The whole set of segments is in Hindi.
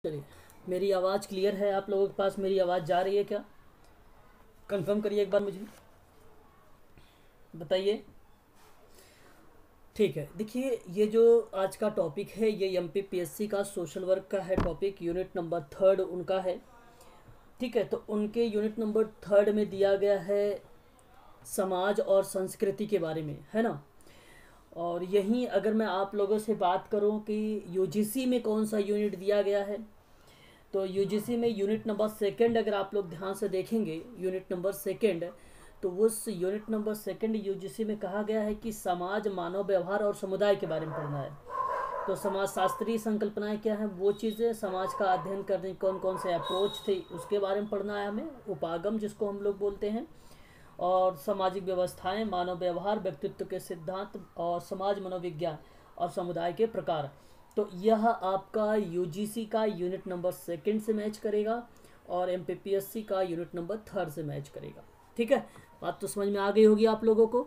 चलिए, मेरी आवाज़ क्लियर है? आप लोगों के पास मेरी आवाज़ जा रही है क्या? कंफर्म करिए एक बार मुझे, बताइए। ठीक है, देखिए ये जो आज का टॉपिक है ये एमपीपीएससी का सोशल वर्क का है टॉपिक, यूनिट नंबर थर्ड उनका है। ठीक है, तो उनके यूनिट नंबर थर्ड में दिया गया है समाज और संस्कृति के बारे में, है ना। और यहीं अगर मैं आप लोगों से बात करूं कि यूजीसी में कौन सा यूनिट दिया गया है, तो यूजीसी में यूनिट नंबर सेकंड अगर आप लोग ध्यान से देखेंगे, यूनिट नंबर सेकंड, तो उस यूनिट नंबर सेकंड यूजीसी में कहा गया है कि समाज, मानव व्यवहार और समुदाय के बारे में पढ़ना है। तो समाज शास्त्रीय संकल्पनाएं क्या है, वो चीज़ें, समाज का अध्ययन करने कौन कौन से अप्रोच थे उसके बारे में पढ़ना है हमें, उपागम जिसको हम लोग बोलते हैं, और सामाजिक व्यवस्थाएं, मानव व्यवहार, व्यक्तित्व के सिद्धांत और समाज मनोविज्ञान और समुदाय के प्रकार। तो यह आपका यूजीसी का यूनिट नंबर सेकंड से मैच करेगा और एमपीपीएससी का यूनिट नंबर थर्ड से मैच करेगा। ठीक है, बात तो समझ में आ गई होगी आप लोगों को,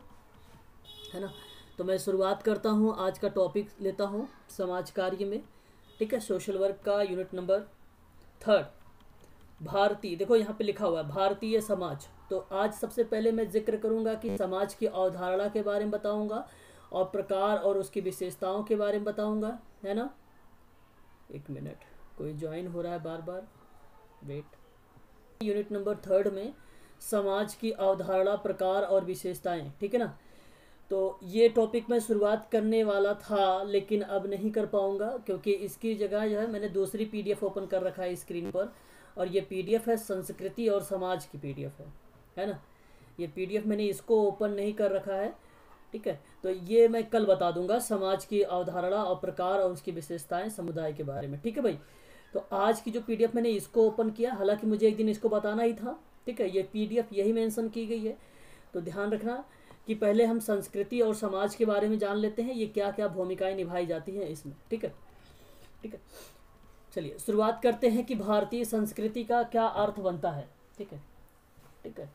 है ना। तो मैं शुरुआत करता हूँ, आज का टॉपिक लेता हूँ समाज कार्य में। ठीक है, सोशल वर्क का यूनिट नंबर थर्ड, भारतीय, देखो यहाँ पे लिखा हुआ है भारतीय समाज। तो आज सबसे पहले मैं जिक्र करूंगा कि समाज की अवधारणा के बारे में बताऊंगा और प्रकार और उसकी विशेषताओं के बारे में बताऊंगा, है ना। एक मिनट, कोई ज्वाइन हो रहा है बार बार, वेट। यूनिट नंबर थर्ड में समाज की अवधारणा, प्रकार और विशेषताएं, ठीक है ना। तो ये टॉपिक मैं शुरुआत करने वाला था लेकिन अब नहीं कर पाऊंगा, क्योंकि इसकी जगह जो है मैंने दूसरी पीडीएफ ओपन कर रखा है स्क्रीन पर, और ये पीडीएफ है संस्कृति और समाज की पीडीएफ है ना। ये पीडीएफ मैंने इसको ओपन नहीं कर रखा है। ठीक है, तो ये मैं कल बता दूंगा समाज की अवधारणा और प्रकार और उसकी विशेषताएं समुदाय के बारे में। ठीक है भाई, तो आज की जो पीडीएफ मैंने इसको ओपन किया, हालांकि मुझे एक दिन इसको बताना ही था। ठीक है, ये पीडीएफ यही मेंशन की गई है। तो ध्यान रखना कि पहले हम संस्कृति और समाज के बारे में जान लेते हैं, ये क्या क्या भूमिकाएं निभाई जाती हैं इसमें। ठीक है, ठीक है, चलिए शुरुआत करते हैं कि भारतीय संस्कृति का क्या अर्थ बनता है। ठीक है, ठीक है,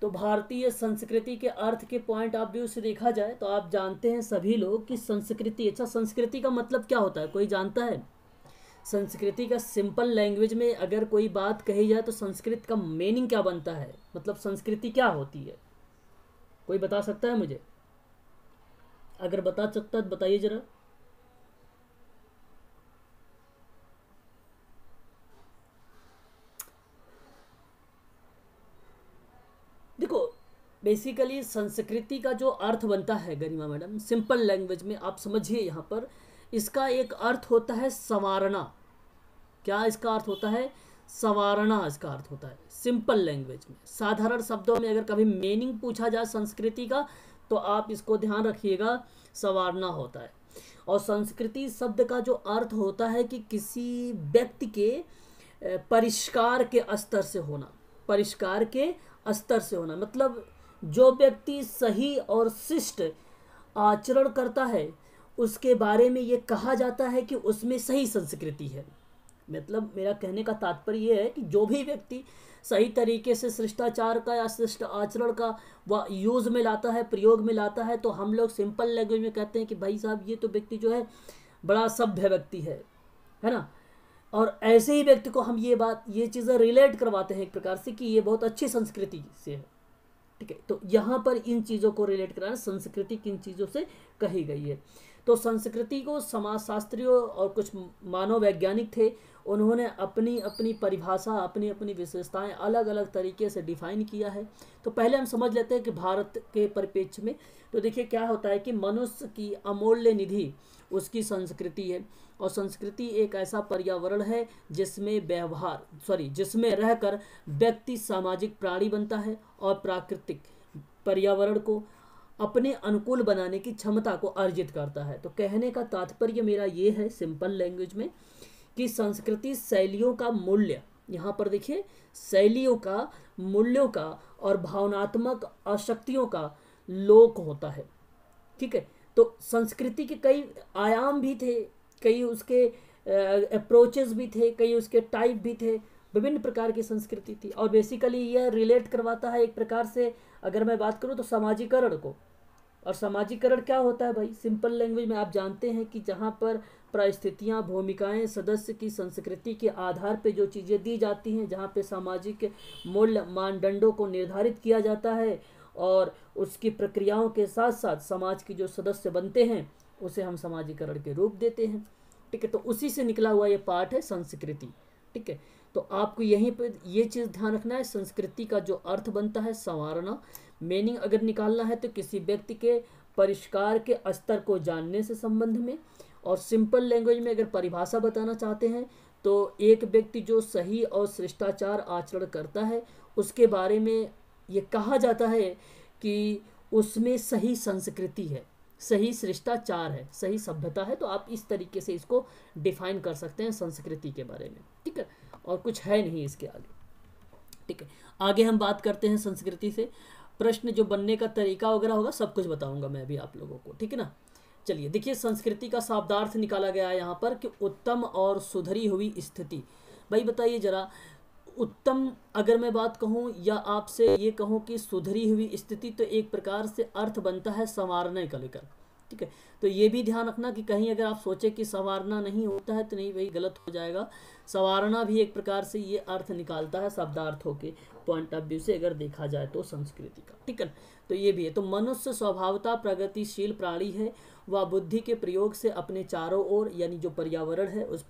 तो भारतीय संस्कृति के अर्थ के पॉइंट ऑफ व्यू से देखा जाए तो आप जानते हैं सभी लोग कि संस्कृति, अच्छा संस्कृति का मतलब क्या होता है, कोई जानता है? संस्कृति का सिंपल लैंग्वेज में अगर कोई बात कही जाए तो संस्कृत का मीनिंग क्या बनता है, मतलब संस्कृति क्या होती है, कोई बता सकता है मुझे? अगर बता सकता है तो बताइए जरा। देखो, बेसिकली संस्कृति का जो अर्थ बनता है गरिमा मैडम, सिंपल लैंग्वेज में आप समझिए, यहाँ पर इसका एक अर्थ होता है संवारना। क्या इसका अर्थ होता है? संवारना इसका अर्थ होता है सिंपल लैंग्वेज में। साधारण शब्दों में अगर कभी मीनिंग पूछा जाए संस्कृति का तो आप इसको ध्यान रखिएगा, संवारना होता है। और संस्कृति शब्द का जो अर्थ होता है कि किसी व्यक्ति के परिष्कार के स्तर से होना, परिष्कार के स्तर से होना, मतलब जो व्यक्ति सही और शिष्ट आचरण करता है उसके बारे में ये कहा जाता है कि उसमें सही संस्कृति है। मतलब मेरा कहने का तात्पर्य यह है कि जो भी व्यक्ति सही तरीके से शिष्टाचार का या शिष्ट आचरण का वह यूज में लाता है, प्रयोग में लाता है, तो हम लोग सिंपल लैंग्वेज में कहते हैं कि भाई साहब ये तो व्यक्ति जो है बड़ा सभ्य व्यक्ति है ना। और ऐसे ही व्यक्ति को हम ये चीज़ें रिलेट करवाते हैं एक प्रकार से कि ये बहुत अच्छी संस्कृति से है। ठीक है, तो यहाँ पर इन चीज़ों को रिलेट कराना, संस्कृति किन चीज़ों से कही गई है। तो संस्कृति को समाजशास्त्रियों और कुछ मानव वैज्ञानिक थे, उन्होंने अपनी अपनी परिभाषा, अपनी अपनी विशेषताएं अलग अलग तरीके से डिफाइन किया है। तो पहले हम समझ लेते हैं कि भारत के परिप्रेक्ष्य में तो देखिए क्या होता है कि मनुष्य की अमूल्य निधि उसकी संस्कृति है। और संस्कृति एक ऐसा पर्यावरण है जिसमें रहकर व्यक्ति सामाजिक प्राणी बनता है और प्राकृतिक पर्यावरण को अपने अनुकूल बनाने की क्षमता को अर्जित करता है। तो कहने का तात्पर्य मेरा ये है सिंपल लैंग्वेज में कि संस्कृति शैलियों का मूल्य, यहाँ पर देखिए शैलियों का, मूल्यों का और भावनात्मक आसक्तियों का लोक होता है। ठीक है, तो संस्कृति के कई आयाम भी थे, कई उसके अप्रोचेस भी थे, कई उसके टाइप भी थे, विभिन्न प्रकार की संस्कृति थी। और बेसिकली यह रिलेट करवाता है एक प्रकार से, अगर मैं बात करूँ तो सामाजिकरण को, और सामाजिकरण क्या होता है भाई? सिंपल लैंग्वेज में आप जानते हैं कि जहाँ पर परिस्थितियाँ, भूमिकाएं, सदस्य की संस्कृति के आधार पे जो चीज़ें दी जाती हैं, जहाँ पे सामाजिक मूल्य मानदंडों को निर्धारित किया जाता है और उसकी प्रक्रियाओं के साथ साथ समाज के जो सदस्य बनते हैं उसे हम समाजीकरण के रूप देते हैं। ठीक है, तो उसी से निकला हुआ ये पार्ट है संस्कृति। ठीक है, तो आपको यहीं पर ये चीज़ ध्यान रखना है, संस्कृति का जो अर्थ बनता है संवारना, मीनिंग अगर निकालना है तो किसी व्यक्ति के परिष्कार के स्तर को जानने से संबंध में। और सिंपल लैंग्वेज में अगर परिभाषा बताना चाहते हैं तो एक व्यक्ति जो सही और शिष्टाचार आचरण करता है उसके बारे में ये कहा जाता है कि उसमें सही संस्कृति है, सही शिष्टाचार है, सही सभ्यता है। तो आप इस तरीके से इसको डिफाइन कर सकते हैं संस्कृति के बारे में। ठीक है, और कुछ है नहीं इसके आगे। ठीक है, आगे हम बात करते हैं संस्कृति से। प्रश्न जो बनने का तरीका वगैरह होगा सब कुछ बताऊंगा मैं भी आप लोगों को। ठीक है ना, चलिए देखिए, संस्कृति का शब्दार्थ निकाला गया है यहाँ पर कि उत्तम और सुधरी हुई स्थिति। भाई बताइए जरा, उत्तम अगर मैं बात कहूँ या आपसे ये कहूँ कि सुधरी हुई स्थिति, तो एक प्रकार से अर्थ बनता है संवारने का लेकर। ठीक है, तो ये भी ध्यान रखना कि कहीं अगर आप सोचे कि संवारना नहीं होता है तो नहीं, वही गलत हो जाएगा। संवारना भी एक प्रकार से ये अर्थ निकालता है शब्दार्थों के पॉइंट ऑफ व्यू से अगर देखा जाए तो संस्कृति का। ठीक है, तो ये भी है। तो मनुष्य स्वभावतः प्रगतिशील प्राणी है, वह बुद्धि के प्रयोग से अपने चारों ओर यानी जो पर्यावरण है उस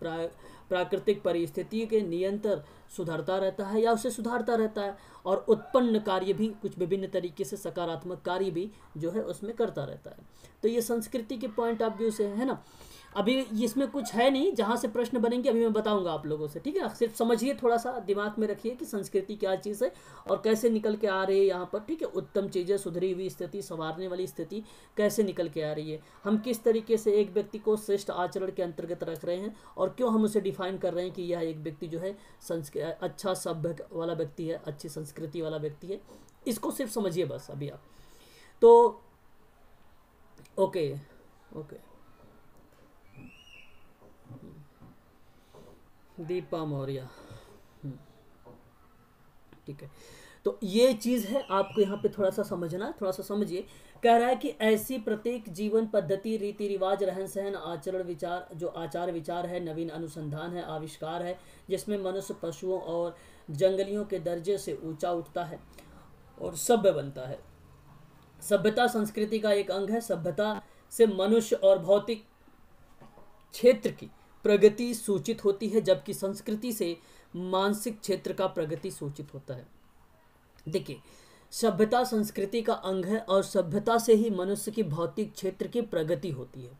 प्राकृतिक परिस्थिति के निरंतर सुधरता रहता है या उसे सुधारता रहता है, और उत्पन्न कार्य भी कुछ विभिन्न तरीके से सकारात्मक कार्य भी जो है उसमें करता रहता है। तो ये संस्कृति के पॉइंट ऑफ व्यू से है ना। अभी इसमें कुछ है नहीं, जहाँ से प्रश्न बनेंगे अभी मैं बताऊंगा आप लोगों से। ठीक है, सिर्फ समझिए, थोड़ा सा दिमाग में रखिए कि संस्कृति क्या चीज़ है और कैसे निकल के आ रही है यहाँ पर। ठीक है, उत्तम चीज़ें, सुधरी हुई स्थिति, संवारने वाली स्थिति कैसे निकल के आ रही है, हम किस तरीके से एक व्यक्ति को श्रेष्ठ आचरण के अंतर्गत रख रहे हैं और क्यों हम उसे डिफाइन कर रहे हैं कि यह एक व्यक्ति जो है अच्छा सभ्य वाला व्यक्ति है, अच्छी संस्कृति वाला व्यक्ति है। इसको सिर्फ समझिए बस अभी आप। तो ओके ओके, दीपा मौर्य। ठीक है, तो ये चीज़ है आपको यहाँ पे थोड़ा सा समझना है, थोड़ा सा समझिए। कह रहा है कि ऐसी प्रत्येक जीवन पद्धति, रीति रिवाज, रहन सहन, आचरण विचार, जो आचार विचार है, नवीन अनुसंधान है, आविष्कार है, जिसमें मनुष्य पशुओं और जंगलियों के दर्जे से ऊंचा उठता है और सभ्य बनता है। सभ्यता संस्कृति का एक अंग है। सभ्यता से मनुष्य और भौतिक क्षेत्र की प्रगति सूचित होती है, जबकि संस्कृति से मानसिक क्षेत्र का प्रगति सूचित होता है। देखिए, सभ्यता संस्कृति का अंग है और सभ्यता से ही मनुष्य की भौतिक क्षेत्र की प्रगति होती है।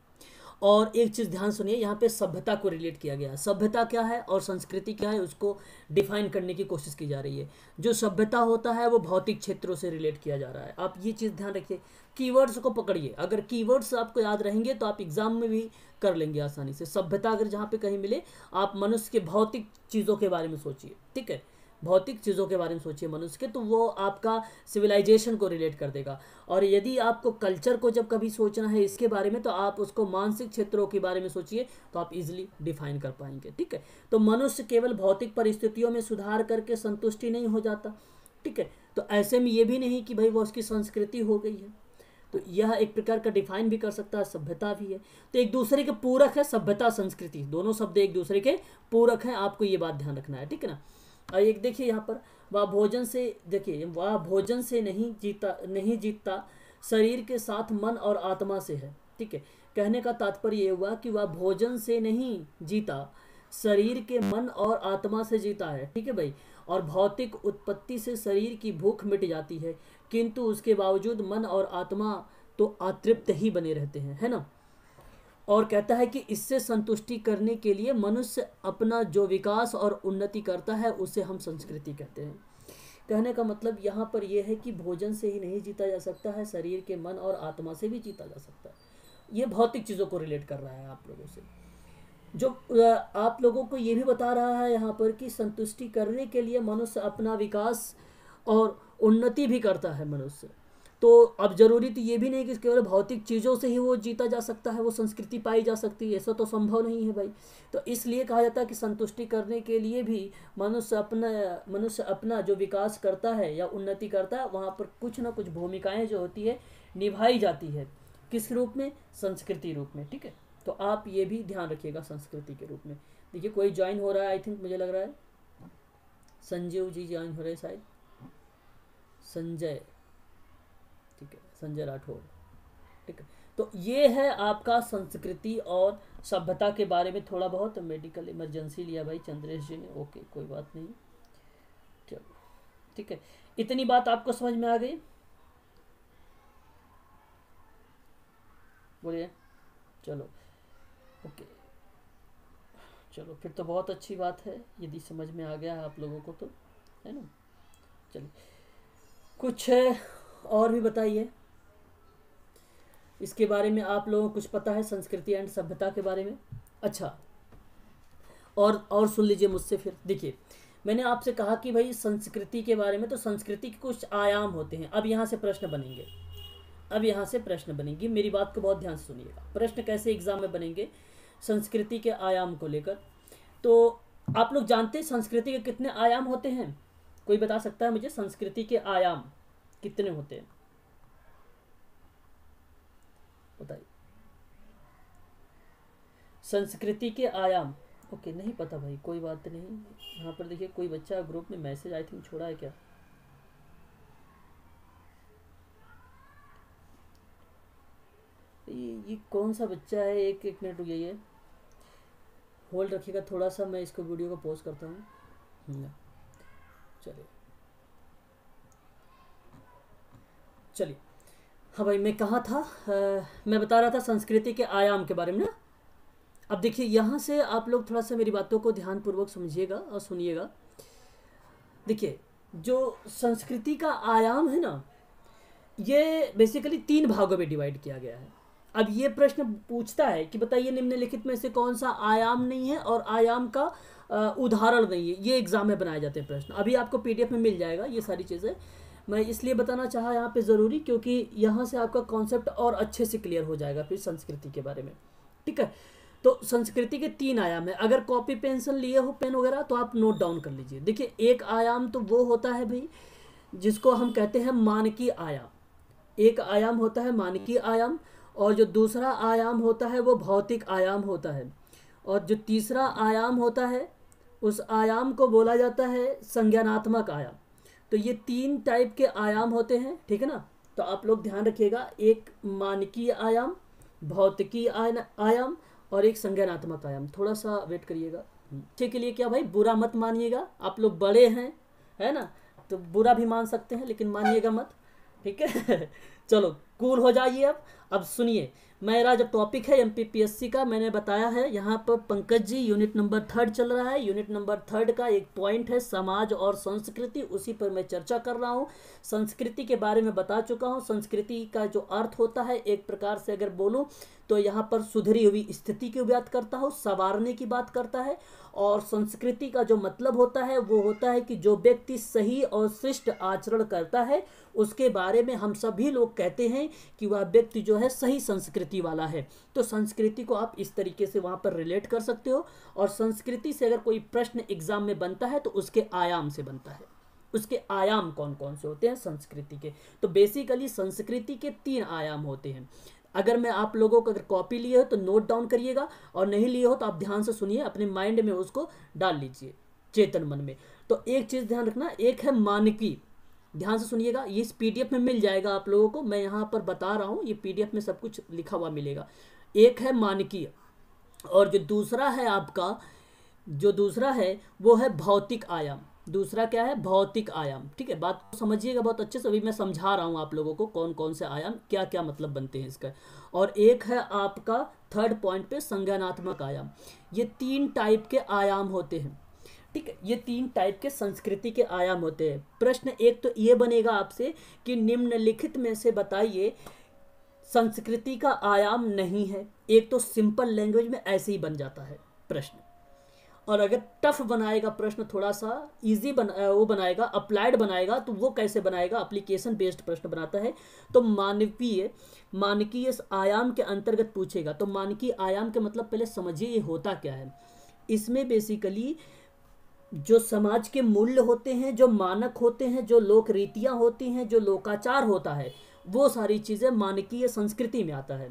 और एक चीज़ ध्यान सुनिए, यहाँ पे सभ्यता को रिलेट किया गया है। सभ्यता क्या है और संस्कृति क्या है उसको डिफाइन करने की कोशिश की जा रही है। जो सभ्यता होता है वो भौतिक क्षेत्रों से रिलेट किया जा रहा है। आप ये चीज़ ध्यान रखिए, कीवर्ड्स को पकड़िए। अगर कीवर्ड्स आपको याद रहेंगे तो आप एग्जाम में भी कर लेंगे आसानी से। सभ्यता अगर जहाँ पे कहीं मिले, आप मनुष्य के भौतिक चीज़ों के बारे में सोचिए। ठीक है, भौतिक चीज़ों के बारे में सोचिए मनुष्य के, तो वो आपका सिविलाइजेशन को रिलेट कर देगा। और यदि आपको कल्चर को जब कभी सोचना है इसके बारे में, तो आप उसको मानसिक क्षेत्रों के बारे में सोचिए, तो आप इजीली डिफाइन कर पाएंगे। ठीक है, तो मनुष्य केवल भौतिक परिस्थितियों में सुधार करके संतुष्टि नहीं हो जाता। ठीक है, तो ऐसे में ये भी नहीं कि भाई वो उसकी संस्कृति हो गई है, तो यह एक प्रकार का डिफाइन भी कर सकता है, सभ्यता भी है। तो एक दूसरे के पूरक है सभ्यता संस्कृति, दोनों शब्द एक दूसरे के पूरक हैं, आपको ये बात ध्यान रखना है। ठीक है ना। और एक देखिए यहाँ पर, वह भोजन से, देखिए वह भोजन से नहीं जीतता, शरीर के साथ मन और आत्मा से है। ठीक है, कहने का तात्पर्य ये हुआ कि वह भोजन से नहीं जीता, शरीर के मन और आत्मा से जीता है। ठीक है भाई, और भौतिक उत्पत्ति से शरीर की भूख मिट जाती है, किंतु उसके बावजूद मन और आत्मा तो अतृप्त ही बने रहते हैं, है ना। और कहता है कि इससे संतुष्टि करने के लिए मनुष्य अपना जो विकास और उन्नति करता है उसे हम संस्कृति कहते हैं। कहने का मतलब यहाँ पर यह है कि भोजन से ही नहीं जीता जा सकता है, शरीर के मन और आत्मा से भी जीता जा सकता है। ये भौतिक चीज़ों को रिलेट कर रहा है आप लोगों से, जो आप लोगों को ये भी बता रहा है यहाँ पर कि संतुष्टि करने के लिए मनुष्य अपना विकास और उन्नति भी करता है मनुष्य। तो अब जरूरी तो ये भी नहीं कि केवल भौतिक चीज़ों से ही वो जीता जा सकता है, वो संस्कृति पाई जा सकती है, ऐसा तो संभव नहीं है भाई। तो इसलिए कहा जाता है कि संतुष्टि करने के लिए भी मनुष्य अपना जो विकास करता है या उन्नति करता है, वहाँ पर कुछ ना कुछ भूमिकाएं जो होती है निभाई जाती है। किस रूप में? संस्कृति रूप में। ठीक है, तो आप ये भी ध्यान रखिएगा संस्कृति के रूप में। देखिए कोई ज्वाइन हो रहा है, आई थिंक मुझे लग रहा है संजीव जी ज्वाइन हो रहे हैं शायद, संजय, ठीक है, संजय राठौर। ठीक है, तो ये है आपका संस्कृति और सभ्यता के बारे में थोड़ा बहुत। मेडिकल इमरजेंसी लिया भाई चंद्रेश जी ने, ओके कोई बात नहीं, चलो ठीक है। इतनी बात आपको समझ में आ गई? बोलिए। चलो ओके, चलो फिर तो बहुत अच्छी बात है यदि समझ में आ गया है आप लोगों को तो, है ना। चलिए कुछ और भी बताइए इसके बारे में, आप लोगों को कुछ पता है संस्कृति एंड सभ्यता के बारे में? अच्छा, और सुन लीजिए मुझसे फिर। देखिए मैंने आपसे कहा कि भाई संस्कृति के बारे में, तो संस्कृति के कुछ आयाम होते हैं। अब यहाँ से प्रश्न बनेंगे, अब यहाँ से प्रश्न बनेंगे, मेरी बात को बहुत ध्यान से सुनिएगा। प्रश्न कैसे एग्जाम में बनेंगे संस्कृति के आयाम को लेकर। तो आप लोग जानते हैं संस्कृति के कितने आयाम होते हैं? कोई बता सकता है मुझे संस्कृति के आयाम कितने होते हैं? बताइए। संस्कृति के आयाम, ओके नहीं पता भाई, कोई बात नहीं। यहाँ पर देखिए कोई बच्चा ग्रुप में मैसेज आई थिंक छोड़ा है क्या? ये कौन सा बच्चा है? एक मिनट रुकिए, होल्ड रखिएगा थोड़ा सा, मैं इसको वीडियो को पॉज करता हूँ। चलिए हाँ भाई, मैं कहाँ था? मैं बता रहा था संस्कृति के आयाम के बारे में ना। अब देखिए यहाँ से आप लोग थोड़ा सा मेरी बातों को ध्यानपूर्वक समझिएगा और सुनिएगा। देखिए जो संस्कृति का आयाम है ना, ये बेसिकली 3 भागों में डिवाइड किया गया है। अब ये प्रश्न पूछता है कि बताइए निम्नलिखित में से कौन सा आयाम नहीं है और आयाम का उदाहरण नहीं है। ये एग्जाम में बनाए जाते हैं प्रश्न। अभी आपको पीडीएफ में मिल जाएगा ये सारी चीज़ें। मैं इसलिए बताना चाहा यहाँ पे ज़रूरी, क्योंकि यहाँ से आपका कॉन्सेप्ट और अच्छे से क्लियर हो जाएगा फिर संस्कृति के बारे में। ठीक है, तो संस्कृति के 3 आयाम है। अगर कॉपी पेंसिल लिए हो, पेन वगैरह, तो आप नोट डाउन कर लीजिए। देखिए एक आयाम तो वो होता है भाई जिसको हम कहते हैं मानकीय आयाम। एक आयाम होता है मानकीय आयाम, और जो दूसरा आयाम होता है वो भौतिक आयाम होता है, और जो तीसरा आयाम होता है उस आयाम को बोला जाता है संज्ञानात्मक आयाम। तो ये 3 टाइप के आयाम होते हैं, ठीक है ना। तो आप लोग ध्यान रखिएगा, एक मानकीय आयाम, भौतिकीय आयाम और एक संज्ञानात्मक आयाम। थोड़ा सा वेट करिएगा। ठीक के लिए क्या भाई, बुरा मत मानिएगा, आप लोग बड़े हैं, है ना, तो बुरा भी मान सकते हैं लेकिन मानिएगा मत, ठीक है। चलो कूल हो जाइए। अब सुनिए, मेरा जो टॉपिक है एमपीपीएससी का, मैंने बताया है यहाँ पर पंकज जी यूनिट नंबर 3 चल रहा है। यूनिट नंबर 3 का एक पॉइंट है समाज और संस्कृति, उसी पर मैं चर्चा कर रहा हूँ। संस्कृति के बारे में बता चुका हूँ। संस्कृति का जो अर्थ होता है, एक प्रकार से अगर बोलूँ तो यहाँ पर सुधरी हुई स्थिति की बात करता हूँ, संवारने की बात करता है। और संस्कृति का जो मतलब होता है वो होता है कि जो व्यक्ति सही और शिष्ट आचरण करता है उसके बारे में हम सभी लोग कहते हैं कि वह व्यक्ति जो है सही संस्कृति वाला है। तो संस्कृति को आप इस तरीके से वहाँ पर रिलेट कर सकते हो। और संस्कृति से अगर कोई प्रश्न एग्जाम में बनता है तो उसके आयाम से बनता है। उसके आयाम कौन कौन से होते हैं संस्कृति के? तो बेसिकली संस्कृति के 3 आयाम होते हैं। अगर मैं आप लोगों को अगर कॉपी लिए हो तो नोट डाउन करिएगा, और नहीं लिए हो तो आप ध्यान से सुनिए, अपने माइंड में उसको डाल लीजिए, चेतन मन में। तो एक चीज़ ध्यान रखना, एक है मानकी, ध्यान से सुनिएगा, ये इस पीडीएफ में मिल जाएगा आप लोगों को, मैं यहाँ पर बता रहा हूँ, ये पीडीएफ में सब कुछ लिखा हुआ मिलेगा। एक है मानकीय, और जो दूसरा है आपका, जो दूसरा है वो है भौतिक आयाम। दूसरा क्या है? भौतिक आयाम। ठीक है, बात को समझिएगा बहुत अच्छे से, अभी मैं समझा रहा हूँ आप लोगों को कौन कौन से आयाम, क्या क्या मतलब बनते हैं इसका। और एक है आपका 3rd पॉइंट पे संज्ञानात्मक आयाम। ये 3 टाइप के आयाम होते हैं। ठीक है, ये 3 टाइप के संस्कृति के आयाम होते हैं। प्रश्न एक तो ये बनेगा आपसे कि निम्नलिखित में से बताइए संस्कृति का आयाम नहीं है। एक तो सिंपल लैंग्वेज में ऐसे ही बन जाता है प्रश्न, और अगर टफ बनाएगा प्रश्न, थोड़ा सा इजी वो बनाएगा, अप्लाइड बनाएगा, तो वो कैसे बनाएगा? एप्लीकेशन बेस्ड प्रश्न बनाता है। तो मानकीय आयाम के अंतर्गत पूछेगा। तो मानकीय आयाम के मतलब पहले समझिए ये होता क्या है। इसमें बेसिकली जो समाज के मूल्य होते हैं, जो मानक होते हैं, जो लोक रीतियाँ होती हैं, जो लोकाचार होता है, वो सारी चीज़ें मानकीय संस्कृति में आता है।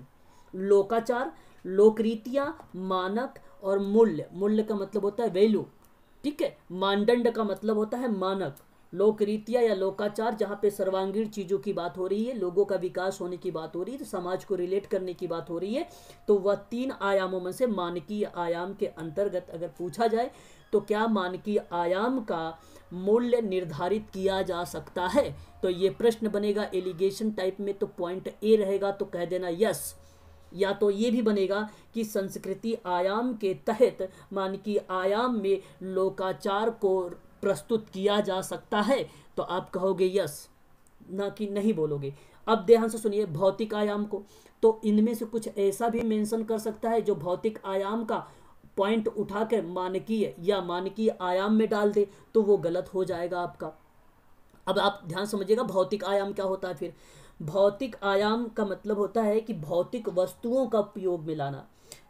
लोकाचार, लोकरीतियाँ, मानक और मूल्य, मूल्य का मतलब होता है वैल्यू, ठीक है। मानदंड का मतलब होता है मानक। लोकरीतियाँ या लोकाचार जहाँ पे सर्वांगीण चीज़ों की बात हो रही है, लोगों का विकास होने की बात हो रही है, तो समाज को रिलेट करने की बात हो रही है, तो वह 3 आयामों में से मानकीय आयाम के अंतर्गत अगर पूछा जाए तो क्या मानकीय आयाम का मूल्य निर्धारित किया जा सकता है, तो ये प्रश्न बनेगा एलिगेशन टाइप में। तो पॉइंट ए रहेगा, तो कह देना यस। या तो ये भी बनेगा कि संस्कृति आयाम के तहत मानकीय आयाम में लोकाचार को प्रस्तुत किया जा सकता है, तो आप कहोगे यस, ना कि नहीं बोलोगे। अब ध्यान से सुनिए भौतिक आयाम को, तो इनमें से कुछ ऐसा भी मेंशन कर सकता है जो भौतिक आयाम का पॉइंट उठा कर मानकीय या मानकीय आयाम में डाल दे, तो वो गलत हो जाएगा आपका। अब आप ध्यान समझिएगा भौतिक आयाम क्या होता है। फिर भौतिक आयाम का मतलब होता है कि भौतिक वस्तुओं का उपयोग में लाना।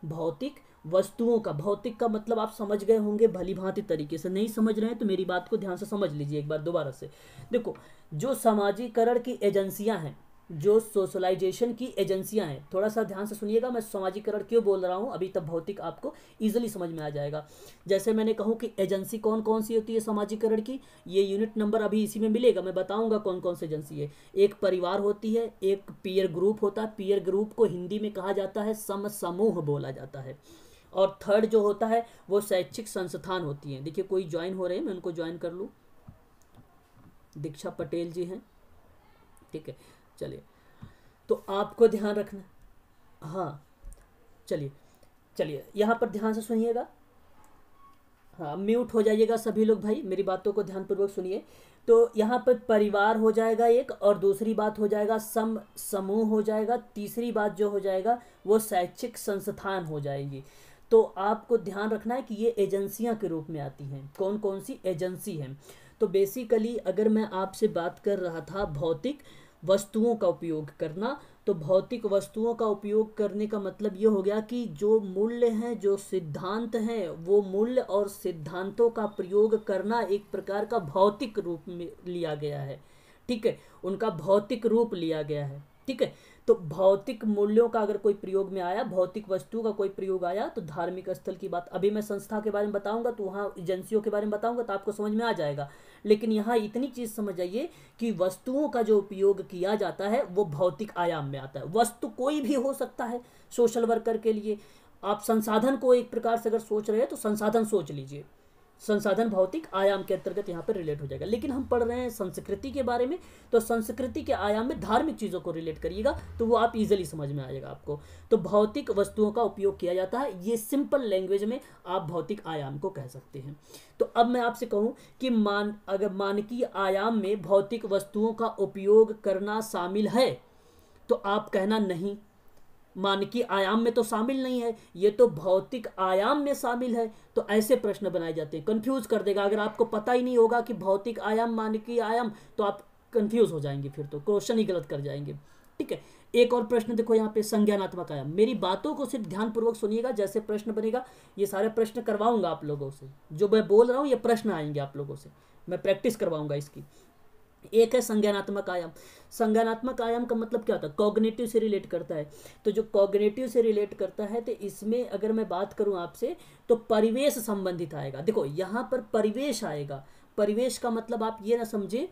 भौतिक वस्तुओं का, भौतिक का मतलब आप समझ गए होंगे भली भांति तरीके से। नहीं समझ रहे हैं तो मेरी बात को ध्यान से समझ लीजिए एक बार दोबारा से। देखो, जो सामाजिकरण की एजेंसियां हैं, जो सोशलाइजेशन की एजेंसियां हैं, थोड़ा सा ध्यान से सुनिएगा, मैं सामाजिकरण क्यों बोल रहा हूं, अभी तब भौतिक आपको इजीली समझ में आ जाएगा। जैसे मैंने कहूं कि एजेंसी कौन कौन सी होती है सामाजिकरण की, ये यूनिट नंबर अभी इसी में मिलेगा, मैं बताऊंगा कौन कौन सी एजेंसी है। एक परिवार होती है, एक पीयर ग्रुप होता है, पीयर ग्रुप को हिंदी में कहा जाता है समूह बोला जाता है। और थर्ड जो होता है वो शैक्षिक संस्थान होती हैं। देखिए कोई ज्वाइन हो रहे हैं, मैं उनको ज्वाइन कर लूँ। दीक्षा पटेल जी हैं, ठीक है, चलिए। तो आपको ध्यान रखना, हाँ चलिए चलिए यहाँ पर ध्यान से सुनिएगा। हाँ म्यूट हो जाइएगा सभी लोग भाई, मेरी बातों को ध्यानपूर्वक सुनिए। तो यहाँ पर परिवार हो जाएगा एक, और दूसरी बात हो जाएगा समूह हो जाएगा, तीसरी बात जो हो जाएगा वो शैक्षिक संस्थान हो जाएगी। तो आपको ध्यान रखना है कि ये एजेंसियां के रूप में आती हैं। कौन कौन सी एजेंसी हैं, तो बेसिकली अगर मैं आपसे बात कर रहा था भौतिक वस्तुओं का उपयोग करना, तो भौतिक वस्तुओं का उपयोग करने का मतलब ये हो गया कि जो मूल्य हैं, जो सिद्धांत हैं, वो मूल्य और सिद्धांतों का प्रयोग करना एक प्रकार का भौतिक रूप में लिया गया है, ठीक है, उनका भौतिक रूप लिया गया है, ठीक है। तो भौतिक मूल्यों का अगर कोई प्रयोग में आया, भौतिक वस्तु का कोई प्रयोग आया, तो धार्मिक स्थल की बात, अभी मैं संस्था के बारे में बताऊंगा, तो वहाँ एजेंसियों के बारे में बताऊंगा, तो आपको समझ में आ जाएगा। लेकिन यहाँ इतनी चीज़ समझ आइए कि वस्तुओं का जो उपयोग किया जाता है वो भौतिक आयाम में आता है। वस्तु कोई भी हो सकता है सोशल वर्कर के लिए। आप संसाधन को एक प्रकार से अगर सोच रहे हैं तो संसाधन सोच लीजिए, संसाधन भौतिक आयाम के अंतर्गत यहाँ पर रिलेट हो जाएगा। लेकिन हम पढ़ रहे हैं संस्कृति के बारे में, तो संस्कृति के आयाम में धार्मिक चीज़ों को रिलेट करिएगा, तो वो आप इजीली समझ में आएगा आपको। तो भौतिक वस्तुओं का उपयोग किया जाता है, ये सिंपल लैंग्वेज में आप भौतिक आयाम को कह सकते हैं। तो अब मैं आपसे कहूँ कि अगर मानकीय आयाम में भौतिक वस्तुओं का उपयोग करना शामिल है, तो आप कहना नहीं, मानकीय आयाम में तो शामिल नहीं है, ये तो भौतिक आयाम में शामिल है। तो ऐसे प्रश्न बनाए जाते हैं, कंफ्यूज कर देगा। अगर आपको पता ही नहीं होगा कि भौतिक आयाम मानकीय आयाम, तो आप कंफ्यूज हो जाएंगे, फिर तो क्वेश्चन ही गलत कर जाएंगे, ठीक है। एक और प्रश्न देखो यहाँ पे, संज्ञानात्मक आयाम। मेरी बातों को सिर्फ ध्यानपूर्वक सुनिएगा, जैसे प्रश्न बनेगा ये सारे प्रश्न करवाऊंगा आप लोगों से, जो मैं बोल रहा हूँ ये प्रश्न आएंगे आप लोगों से, मैं प्रैक्टिस करवाऊंगा इसकी। एक है संज्ञानात्मक आयाम। संज्ञानात्मक आयाम का मतलब क्या होता है, कॉग्निटिव से रिलेट करता है। तो जो कॉग्निटिव से रिलेट करता है, तो इसमें अगर मैं बात करूं आपसे, तो परिवेश संबंधित आएगा। देखो यहाँ पर परिवेश आएगा, परिवेश का मतलब आप ये ना समझे,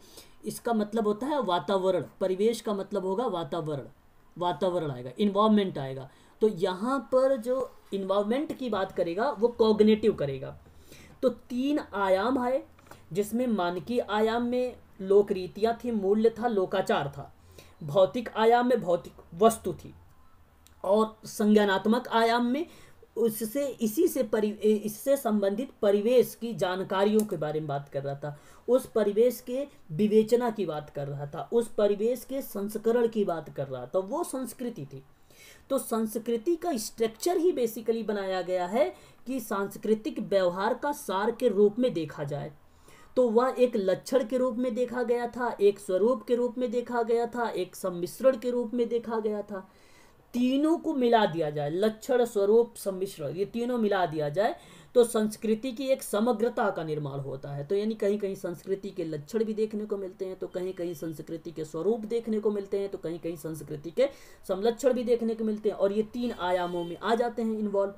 इसका मतलब होता है वातावरण। परिवेश का मतलब होगा वातावरण, वातावरण आएगा, इन्वायरमेंट आएगा। तो यहाँ पर जो इन्वायरमेंट की बात करेगा वो कॉग्निटिव करेगा। तो 3 आयाम है, जिसमें मानकीय आयाम में लोक रीतियाँ थी, मूल्य था, लोकाचार था। भौतिक आयाम में भौतिक वस्तु थी, और संज्ञानात्मक आयाम में उससे इससे संबंधित परिवेश की जानकारियों के बारे में बात कर रहा था, उस परिवेश के विवेचना की बात कर रहा था, उस परिवेश के संस्करण की बात कर रहा था, वो संस्कृति थी। तो संस्कृति का स्ट्रक्चर ही बेसिकली बनाया गया है कि सांस्कृतिक व्यवहार का सार के रूप में देखा जाए। तो वह एक लक्षण के रूप में देखा गया था, एक स्वरूप के रूप में देखा गया था, एक सम्मिश्रण के रूप में देखा गया था। तीनों को मिला दिया जाए, लक्षण, स्वरूप, सम्मिश्रण, ये तीनों मिला दिया जाए, तो संस्कृति की एक समग्रता का निर्माण होता है। तो यानी कहीं कहीं संस्कृति के लक्षण भी देखने को मिलते हैं, तो कहीं कहीं संस्कृति के स्वरूप देखने को मिलते हैं, तो कहीं कहीं संस्कृति के समलक्षण भी देखने को मिलते हैं, और ये 3 आयामों में आ जाते हैं इन्वॉल्व,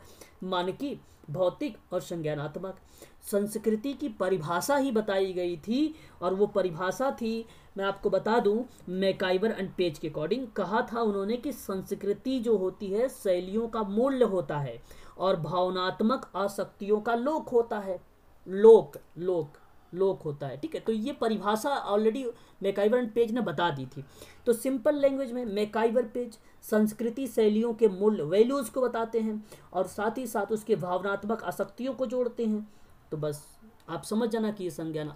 मानकी, भौतिक और संज्ञानात्मक। संस्कृति की परिभाषा ही बताई गई थी, और वो परिभाषा थी, मैं आपको बता दूं, मैकाइवर एंड पेज के अकॉर्डिंग कहा था उन्होंने कि संस्कृति जो होती है शैलियों का मूल्य होता है और भावनात्मक आसक्तियों का लोक होता है। लोक होता है, ठीक है। तो ये परिभाषा ऑलरेडी मैकाइवर एंड पेज ने बता दी थी। तो सिंपल लैंग्वेज में मैकाइवर पेज संस्कृति शैलियों के मूल्य, वैल्यूज को बताते हैं, और साथ ही साथ उसके भावनात्मक आसक्तियों को जोड़ते हैं। तो बस आप समझ जाना कि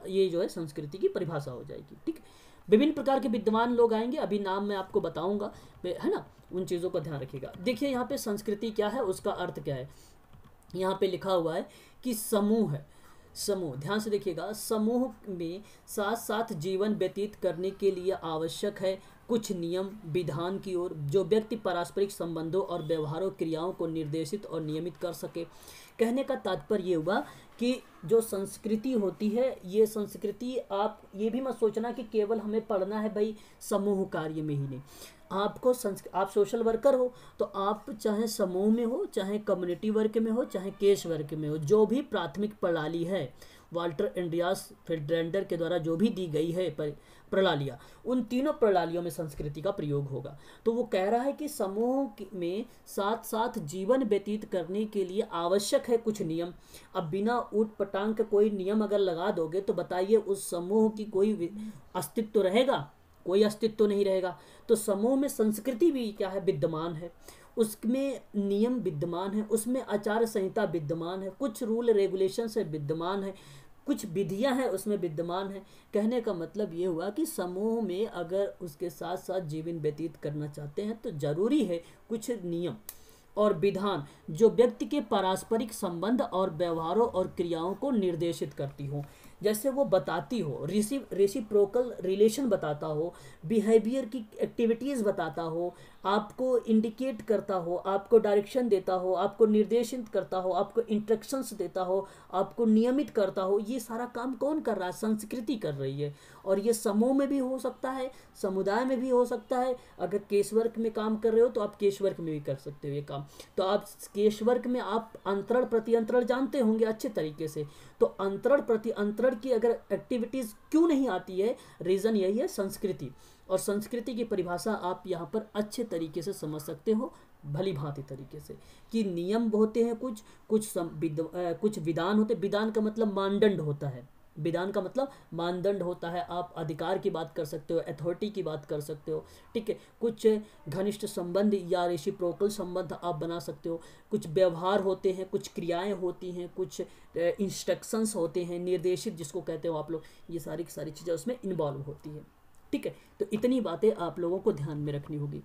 ये जो है संस्कृति की परिभाषा हो जाएगी, ठीक है। विभिन्न प्रकार के विद्वान लोग आएंगे, अभी नाम मैं आपको बताऊंगा, है ना, उन चीज़ों को ध्यान रखिएगा। देखिए यहाँ पे संस्कृति क्या है, उसका अर्थ क्या है। यहाँ पे लिखा हुआ है कि समूह है, समूह, ध्यान से देखिएगा, समूह में साथ साथ जीवन व्यतीत करने के लिए आवश्यक है कुछ नियम विधान की ओर, जो व्यक्ति पारस्परिक संबंधों और व्यवहारों क्रियाओं को निर्देशित और नियमित कर सके। कहने का तात्पर्य ये हुआ कि जो संस्कृति होती है, ये संस्कृति, आप ये भी मत सोचना कि केवल हमें पढ़ना है भाई समूह कार्य में ही, नहीं। आपको आप सोशल वर्कर हो तो आप चाहे समूह में हो, चाहे कम्युनिटी वर्क में हो, चाहे केस वर्क में हो, जो भी प्राथमिक प्रणाली है वाल्टर एंड्रियास फेडरेंडर के द्वारा जो भी दी गई है प्रणालियाँ, उन तीनों प्रणालियों में संस्कृति का प्रयोग होगा। तो वो कह रहा है कि समूह में साथ साथ जीवन व्यतीत करने के लिए आवश्यक है कुछ नियम। अब बिना ऊट पटांग का कोई नियम अगर लगा दोगे तो बताइए उस समूह की कोई अस्तित्व रहेगा? कोई अस्तित्व नहीं रहेगा। तो समूह में संस्कृति भी क्या है, विद्यमान है, उसमें नियम विद्यमान है, उसमें आचार संहिता विद्यमान है, कुछ रूल रेगुलेशन से विद्यमान है, कुछ विधियां हैं उसमें विद्यमान है। कहने का मतलब ये हुआ कि समूह में अगर उसके साथ साथ जीवन व्यतीत करना चाहते हैं तो जरूरी है कुछ नियम और विधान जो व्यक्ति के पारस्परिक संबंध और व्यवहारों और क्रियाओं को निर्देशित करती हो। जैसे वो बताती हो, रेसिप्रोकल रिलेशन बताता हो, बिहेवियर की एक्टिविटीज़ बताता हो, आपको इंडिकेट करता हो, आपको डायरेक्शन देता हो, आपको निर्देशित करता हो, आपको इंस्ट्रक्शंस देता हो, आपको नियमित करता हो। ये सारा काम कौन कर रहा है? संस्कृति कर रही है। और ये समूह में भी हो सकता है, समुदाय में भी हो सकता है। अगर केस वर्क में काम कर रहे हो तो आप केस वर्क में भी कर सकते हो ये काम। तो आप केस वर्क में आप अंतरण प्रत्यंतरण जानते होंगे अच्छे तरीके से। तो अंतरण प्रति अंतरण की अगर एक्टिविटीज़ क्यों नहीं आती है, रीज़न यही है संस्कृति। और संस्कृति की परिभाषा आप यहाँ पर अच्छे तरीके से समझ सकते हो, भली भांति तरीके से, कि नियम होते हैं कुछ विधान होते। विधान का मतलब मानदंड होता है, विधान का मतलब मानदंड होता है। आप अधिकार की बात कर सकते हो, अथॉरिटी की बात कर सकते हो, ठीक है। कुछ घनिष्ठ संबंध या रेसिप्रोकल संबंध आप बना सकते हो। कुछ व्यवहार होते हैं, कुछ क्रियाएं होती हैं, कुछ इंस्ट्रक्शंस होते हैं, निर्देशित जिसको कहते हो आप लोग। ये सारी की सारी चीज़ें उसमें इन्वॉल्व होती है, ठीक है। तो इतनी बातें आप लोगों को ध्यान में रखनी होगी।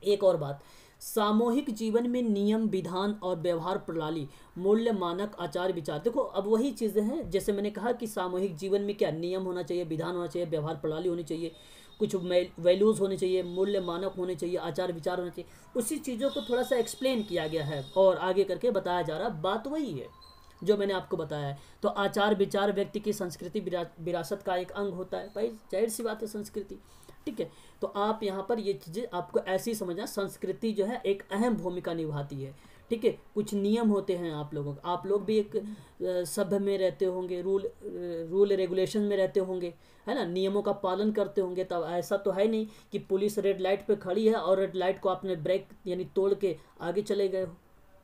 एक और बात, सामूहिक जीवन में नियम विधान और व्यवहार प्रणाली, मूल्य मानक आचार विचार। देखो अब वही चीज़ें हैं, जैसे मैंने कहा कि सामूहिक जीवन में क्या नियम होना चाहिए, विधान होना चाहिए, व्यवहार प्रणाली होनी चाहिए, कुछ वैल्यूज़ होने चाहिए, मूल्य मानक होने चाहिए, आचार विचार होने चाहिए। उसी चीज़ों को थोड़ा सा एक्सप्लेन किया गया है और आगे करके बताया जा रहा है। बात वही है जो मैंने आपको बताया है। तो आचार विचार व्यक्ति की संस्कृति विरासत का एक अंग होता है। भाई जाहिर सी बात है संस्कृति, ठीक है। तो आप यहाँ पर ये चीज़ें आपको ऐसे ही समझना, संस्कृति जो है एक अहम भूमिका निभाती है, ठीक है। कुछ नियम होते हैं आप लोगों को, आप लोग भी एक सभ्य में रहते होंगे, रूल रेगुलेशन में रहते होंगे, है ना, नियमों का पालन करते होंगे। तब ऐसा तो है नहीं कि पुलिस रेड लाइट पे खड़ी है और रेड लाइट को आपने ब्रेक यानी तोड़ के आगे चले गए हो,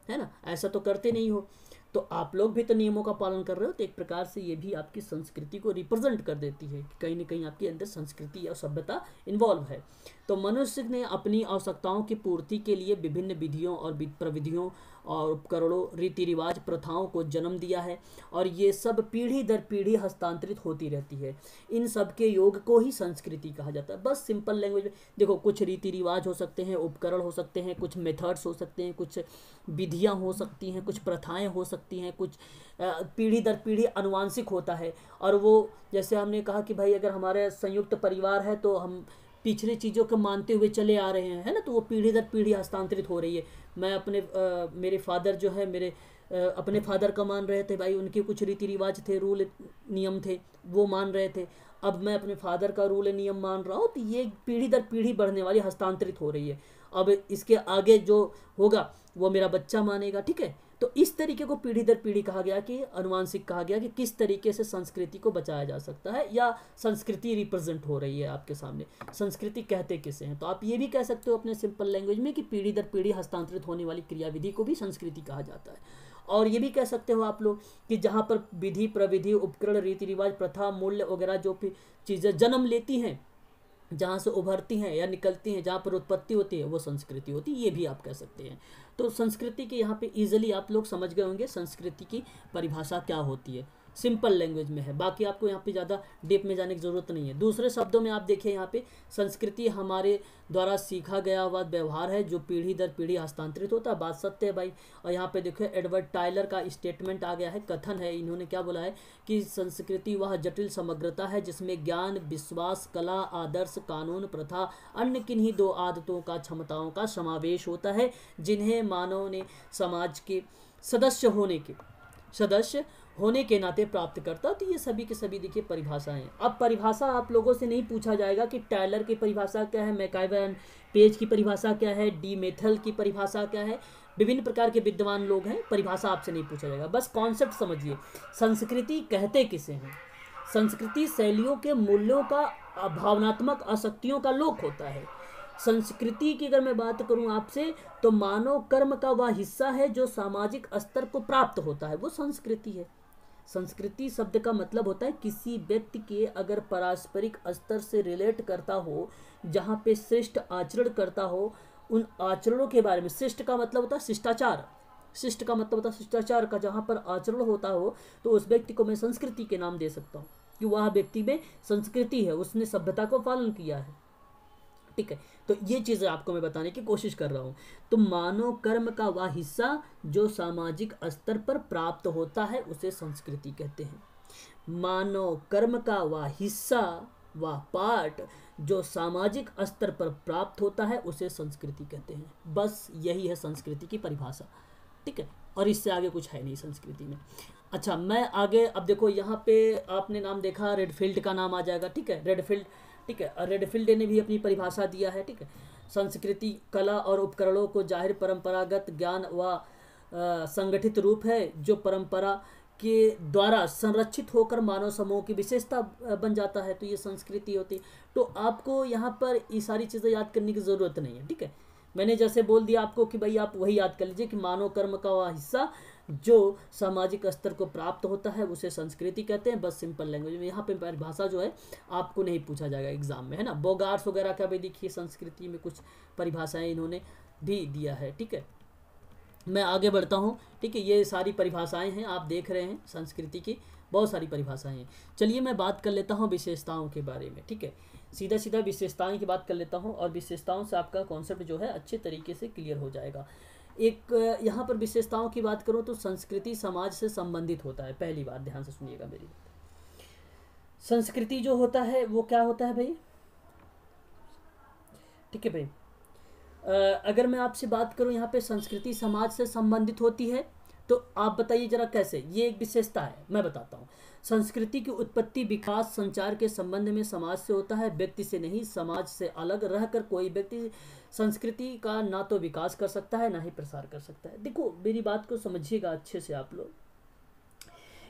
है ना, ऐसा तो करते नहीं हो। तो आप लोग भी तो नियमों का पालन कर रहे हो। तो एक प्रकार से ये भी आपकी संस्कृति को रिप्रेजेंट कर देती है कि कहीं ना कहीं आपके अंदर संस्कृति या सभ्यता इन्वॉल्व है। तो मनुष्य ने अपनी आवश्यकताओं की पूर्ति के लिए विभिन्न विधियों और प्रविधियों और उपकरणों, रीति रिवाज, प्रथाओं को जन्म दिया है और ये सब पीढ़ी दर पीढ़ी हस्तांतरित होती रहती है। इन सब के योग को ही संस्कृति कहा जाता है। बस सिंपल लैंग्वेज में देखो, कुछ रीति रिवाज हो सकते हैं, उपकरण हो सकते हैं, कुछ मेथड्स हो सकते हैं, कुछ विधियाँ हो सकती हैं, कुछ प्रथाएँ हो सकती हैं, कुछ पीढ़ी दर पीढ़ी अनुवांशिक होता है। और वो जैसे हमने कहा कि भाई अगर हमारे संयुक्त परिवार है तो हम पिछली चीज़ों को मानते हुए चले आ रहे हैं, है ना, तो वो पीढ़ी दर पीढ़ी हस्तांतरित हो रही है। मैं अपने मेरे फादर जो है मेरे अपने फादर का मान रहे थे भाई, उनके कुछ रीति रिवाज थे, रूल नियम थे, वो मान रहे थे। अब मैं अपने फादर का रूल नियम मान रहा हूँ, तो ये पीढ़ी दर पीढ़ी बढ़ने वाली हस्तांतरित हो रही है। अब इसके आगे जो होगा वो मेरा बच्चा मानेगा, ठीक है। तो इस तरीके को पीढ़ी दर पीढ़ी कहा गया कि अनुवांशिक कहा गया कि किस तरीके से संस्कृति को बचाया जा सकता है, या संस्कृति रिप्रेजेंट हो रही है आपके सामने, संस्कृति कहते किसे हैं। तो आप ये भी कह सकते हो अपने सिंपल लैंग्वेज में कि पीढ़ी दर पीढ़ी हस्तांतरित होने वाली क्रियाविधि को भी संस्कृति कहा जाता है। और ये भी कह सकते हो आप लोग कि जहाँ पर विधि प्रविधि उपकरण रीति रिवाज प्रथा मूल्य वगैरह जो भी चीज़ें जन्म लेती हैं, जहाँ से उभरती हैं या निकलती हैं, जहाँ पर उत्पत्ति होती है, वो संस्कृति होती है, ये भी आप कह सकते हैं। तो संस्कृति के यहाँ पे इजीली आप लोग समझ गए होंगे संस्कृति की परिभाषा क्या होती है, सिंपल लैंग्वेज में है। बाकी आपको यहाँ पे ज़्यादा डीप में जाने की ज़रूरत नहीं है। दूसरे शब्दों में आप देखिए यहाँ पे संस्कृति हमारे द्वारा सीखा गया हुआ व्यवहार है जो पीढ़ी दर पीढ़ी हस्तांतरित होता है। बात सत्य है भाई। और यहाँ पे देखिए एडवर्ड टायलर का स्टेटमेंट आ गया है, कथन है, इन्होंने क्या बोला है कि संस्कृति वह जटिल समग्रता है जिसमें ज्ञान, विश्वास, कला, आदर्श, कानून, प्रथा, अन्य किन्हीं दो आदतों का, क्षमताओं का समावेश होता है जिन्हें मानव ने समाज के सदस्य होने के नाते प्राप्त करता। तो ये सभी के सभी देखिए परिभाषा हैं। अब परिभाषा आप लोगों से नहीं पूछा जाएगा कि टायलर की परिभाषा क्या है, मैकइवर पेज की परिभाषा क्या है, डी मेथल की परिभाषा क्या है। विभिन्न प्रकार के विद्वान लोग हैं, परिभाषा आपसे नहीं पूछा जाएगा, बस कॉन्सेप्ट समझिए। संस्कृति कहते किसे हैं? संस्कृति शैलियों के मूल्यों का, भावनात्मक आसक्तियों का लोक होता है। संस्कृति की अगर मैं बात करूं आपसे, तो मानव कर्म का वह हिस्सा है जो सामाजिक स्तर को प्राप्त होता है, वो संस्कृति है। संस्कृति शब्द का मतलब होता है किसी व्यक्ति के अगर पारस्परिक स्तर से रिलेट करता हो, जहाँ पे श्रेष्ठ आचरण करता हो, उन आचरणों के बारे में। शिष्ट का मतलब होता है शिष्टाचार, शिष्ट का मतलब होता है शिष्टाचार का, जहाँ पर आचरण होता हो तो उस व्यक्ति को मैं संस्कृति के नाम दे सकता हूँ कि वह व्यक्ति में संस्कृति है, उसने सभ्यता को पालन किया है, ठीक है। तो ये चीज़ें आपको मैं बताने की कोशिश कर रहा हूँ। तो मानव कर्म का वह हिस्सा जो सामाजिक स्तर पर प्राप्त होता है उसे संस्कृति कहते हैं। मानव कर्म का वह हिस्सा, वह पार्ट जो सामाजिक स्तर पर प्राप्त होता है उसे संस्कृति कहते हैं। बस यही है संस्कृति की परिभाषा, ठीक है। और इससे आगे कुछ है नहीं संस्कृति में। अच्छा, मैं आगे, अब देखो यहाँ पे आपने नाम देखा, रेडफील्ड का नाम आ जाएगा, ठीक है, रेडफील्ड, ठीक है। और रेडफील्ड ने भी अपनी परिभाषा दिया है, ठीक है। संस्कृति कला और उपकरणों को जाहिर परंपरागत ज्ञान व संगठित रूप है जो परंपरा के द्वारा संरक्षित होकर मानव समूह की विशेषता बन जाता है, तो ये संस्कृति होती है। तो आपको यहाँ पर ये सारी चीज़ें याद करने की ज़रूरत नहीं है, ठीक है। मैंने जैसे बोल दिया आपको कि भाई आप वही याद कर लीजिए कि मानव कर्म का वह हिस्सा जो सामाजिक स्तर को प्राप्त होता है उसे संस्कृति कहते हैं। बस सिंपल लैंग्वेज में। यहाँ पे परिभाषा जो है आपको नहीं पूछा जाएगा एग्जाम में, है ना। बोगार्ट्स वगैरह का भी देखिए संस्कृति में कुछ परिभाषाएं इन्होंने भी दिया है, ठीक है। मैं आगे बढ़ता हूँ, ठीक है। ये सारी परिभाषाएं हैं, आप देख रहे हैं संस्कृति की बहुत सारी परिभाषाएं हैं। चलिए मैं बात कर लेता हूँ विशेषताओं के बारे में, ठीक है। सीधा सीधा विशेषताएं की बात कर लेता हूँ और विशेषताओं से आपका कॉन्सेप्ट जो है अच्छे तरीके से क्लियर हो जाएगा। एक यहाँ पर विशेषताओं की बात करूँ तो संस्कृति समाज से संबंधित होता है। पहली बात ध्यान से सुनिएगा मेरी, संस्कृति जो होता है वो क्या होता है भाई, ठीक है भाई। अगर मैं आपसे बात करूं यहाँ पे संस्कृति समाज से संबंधित होती है, तो आप बताइए जरा कैसे। ये एक विशेषता है, मैं बताता हूँ। संस्कृति की उत्पत्ति, विकास, संचार के संबंध में समाज से होता है, व्यक्ति से नहीं। समाज से अलग रहकर कोई व्यक्ति संस्कृति का ना तो विकास कर सकता है ना ही प्रसार कर सकता है। देखो मेरी बात को समझिएगा अच्छे से आप लोग।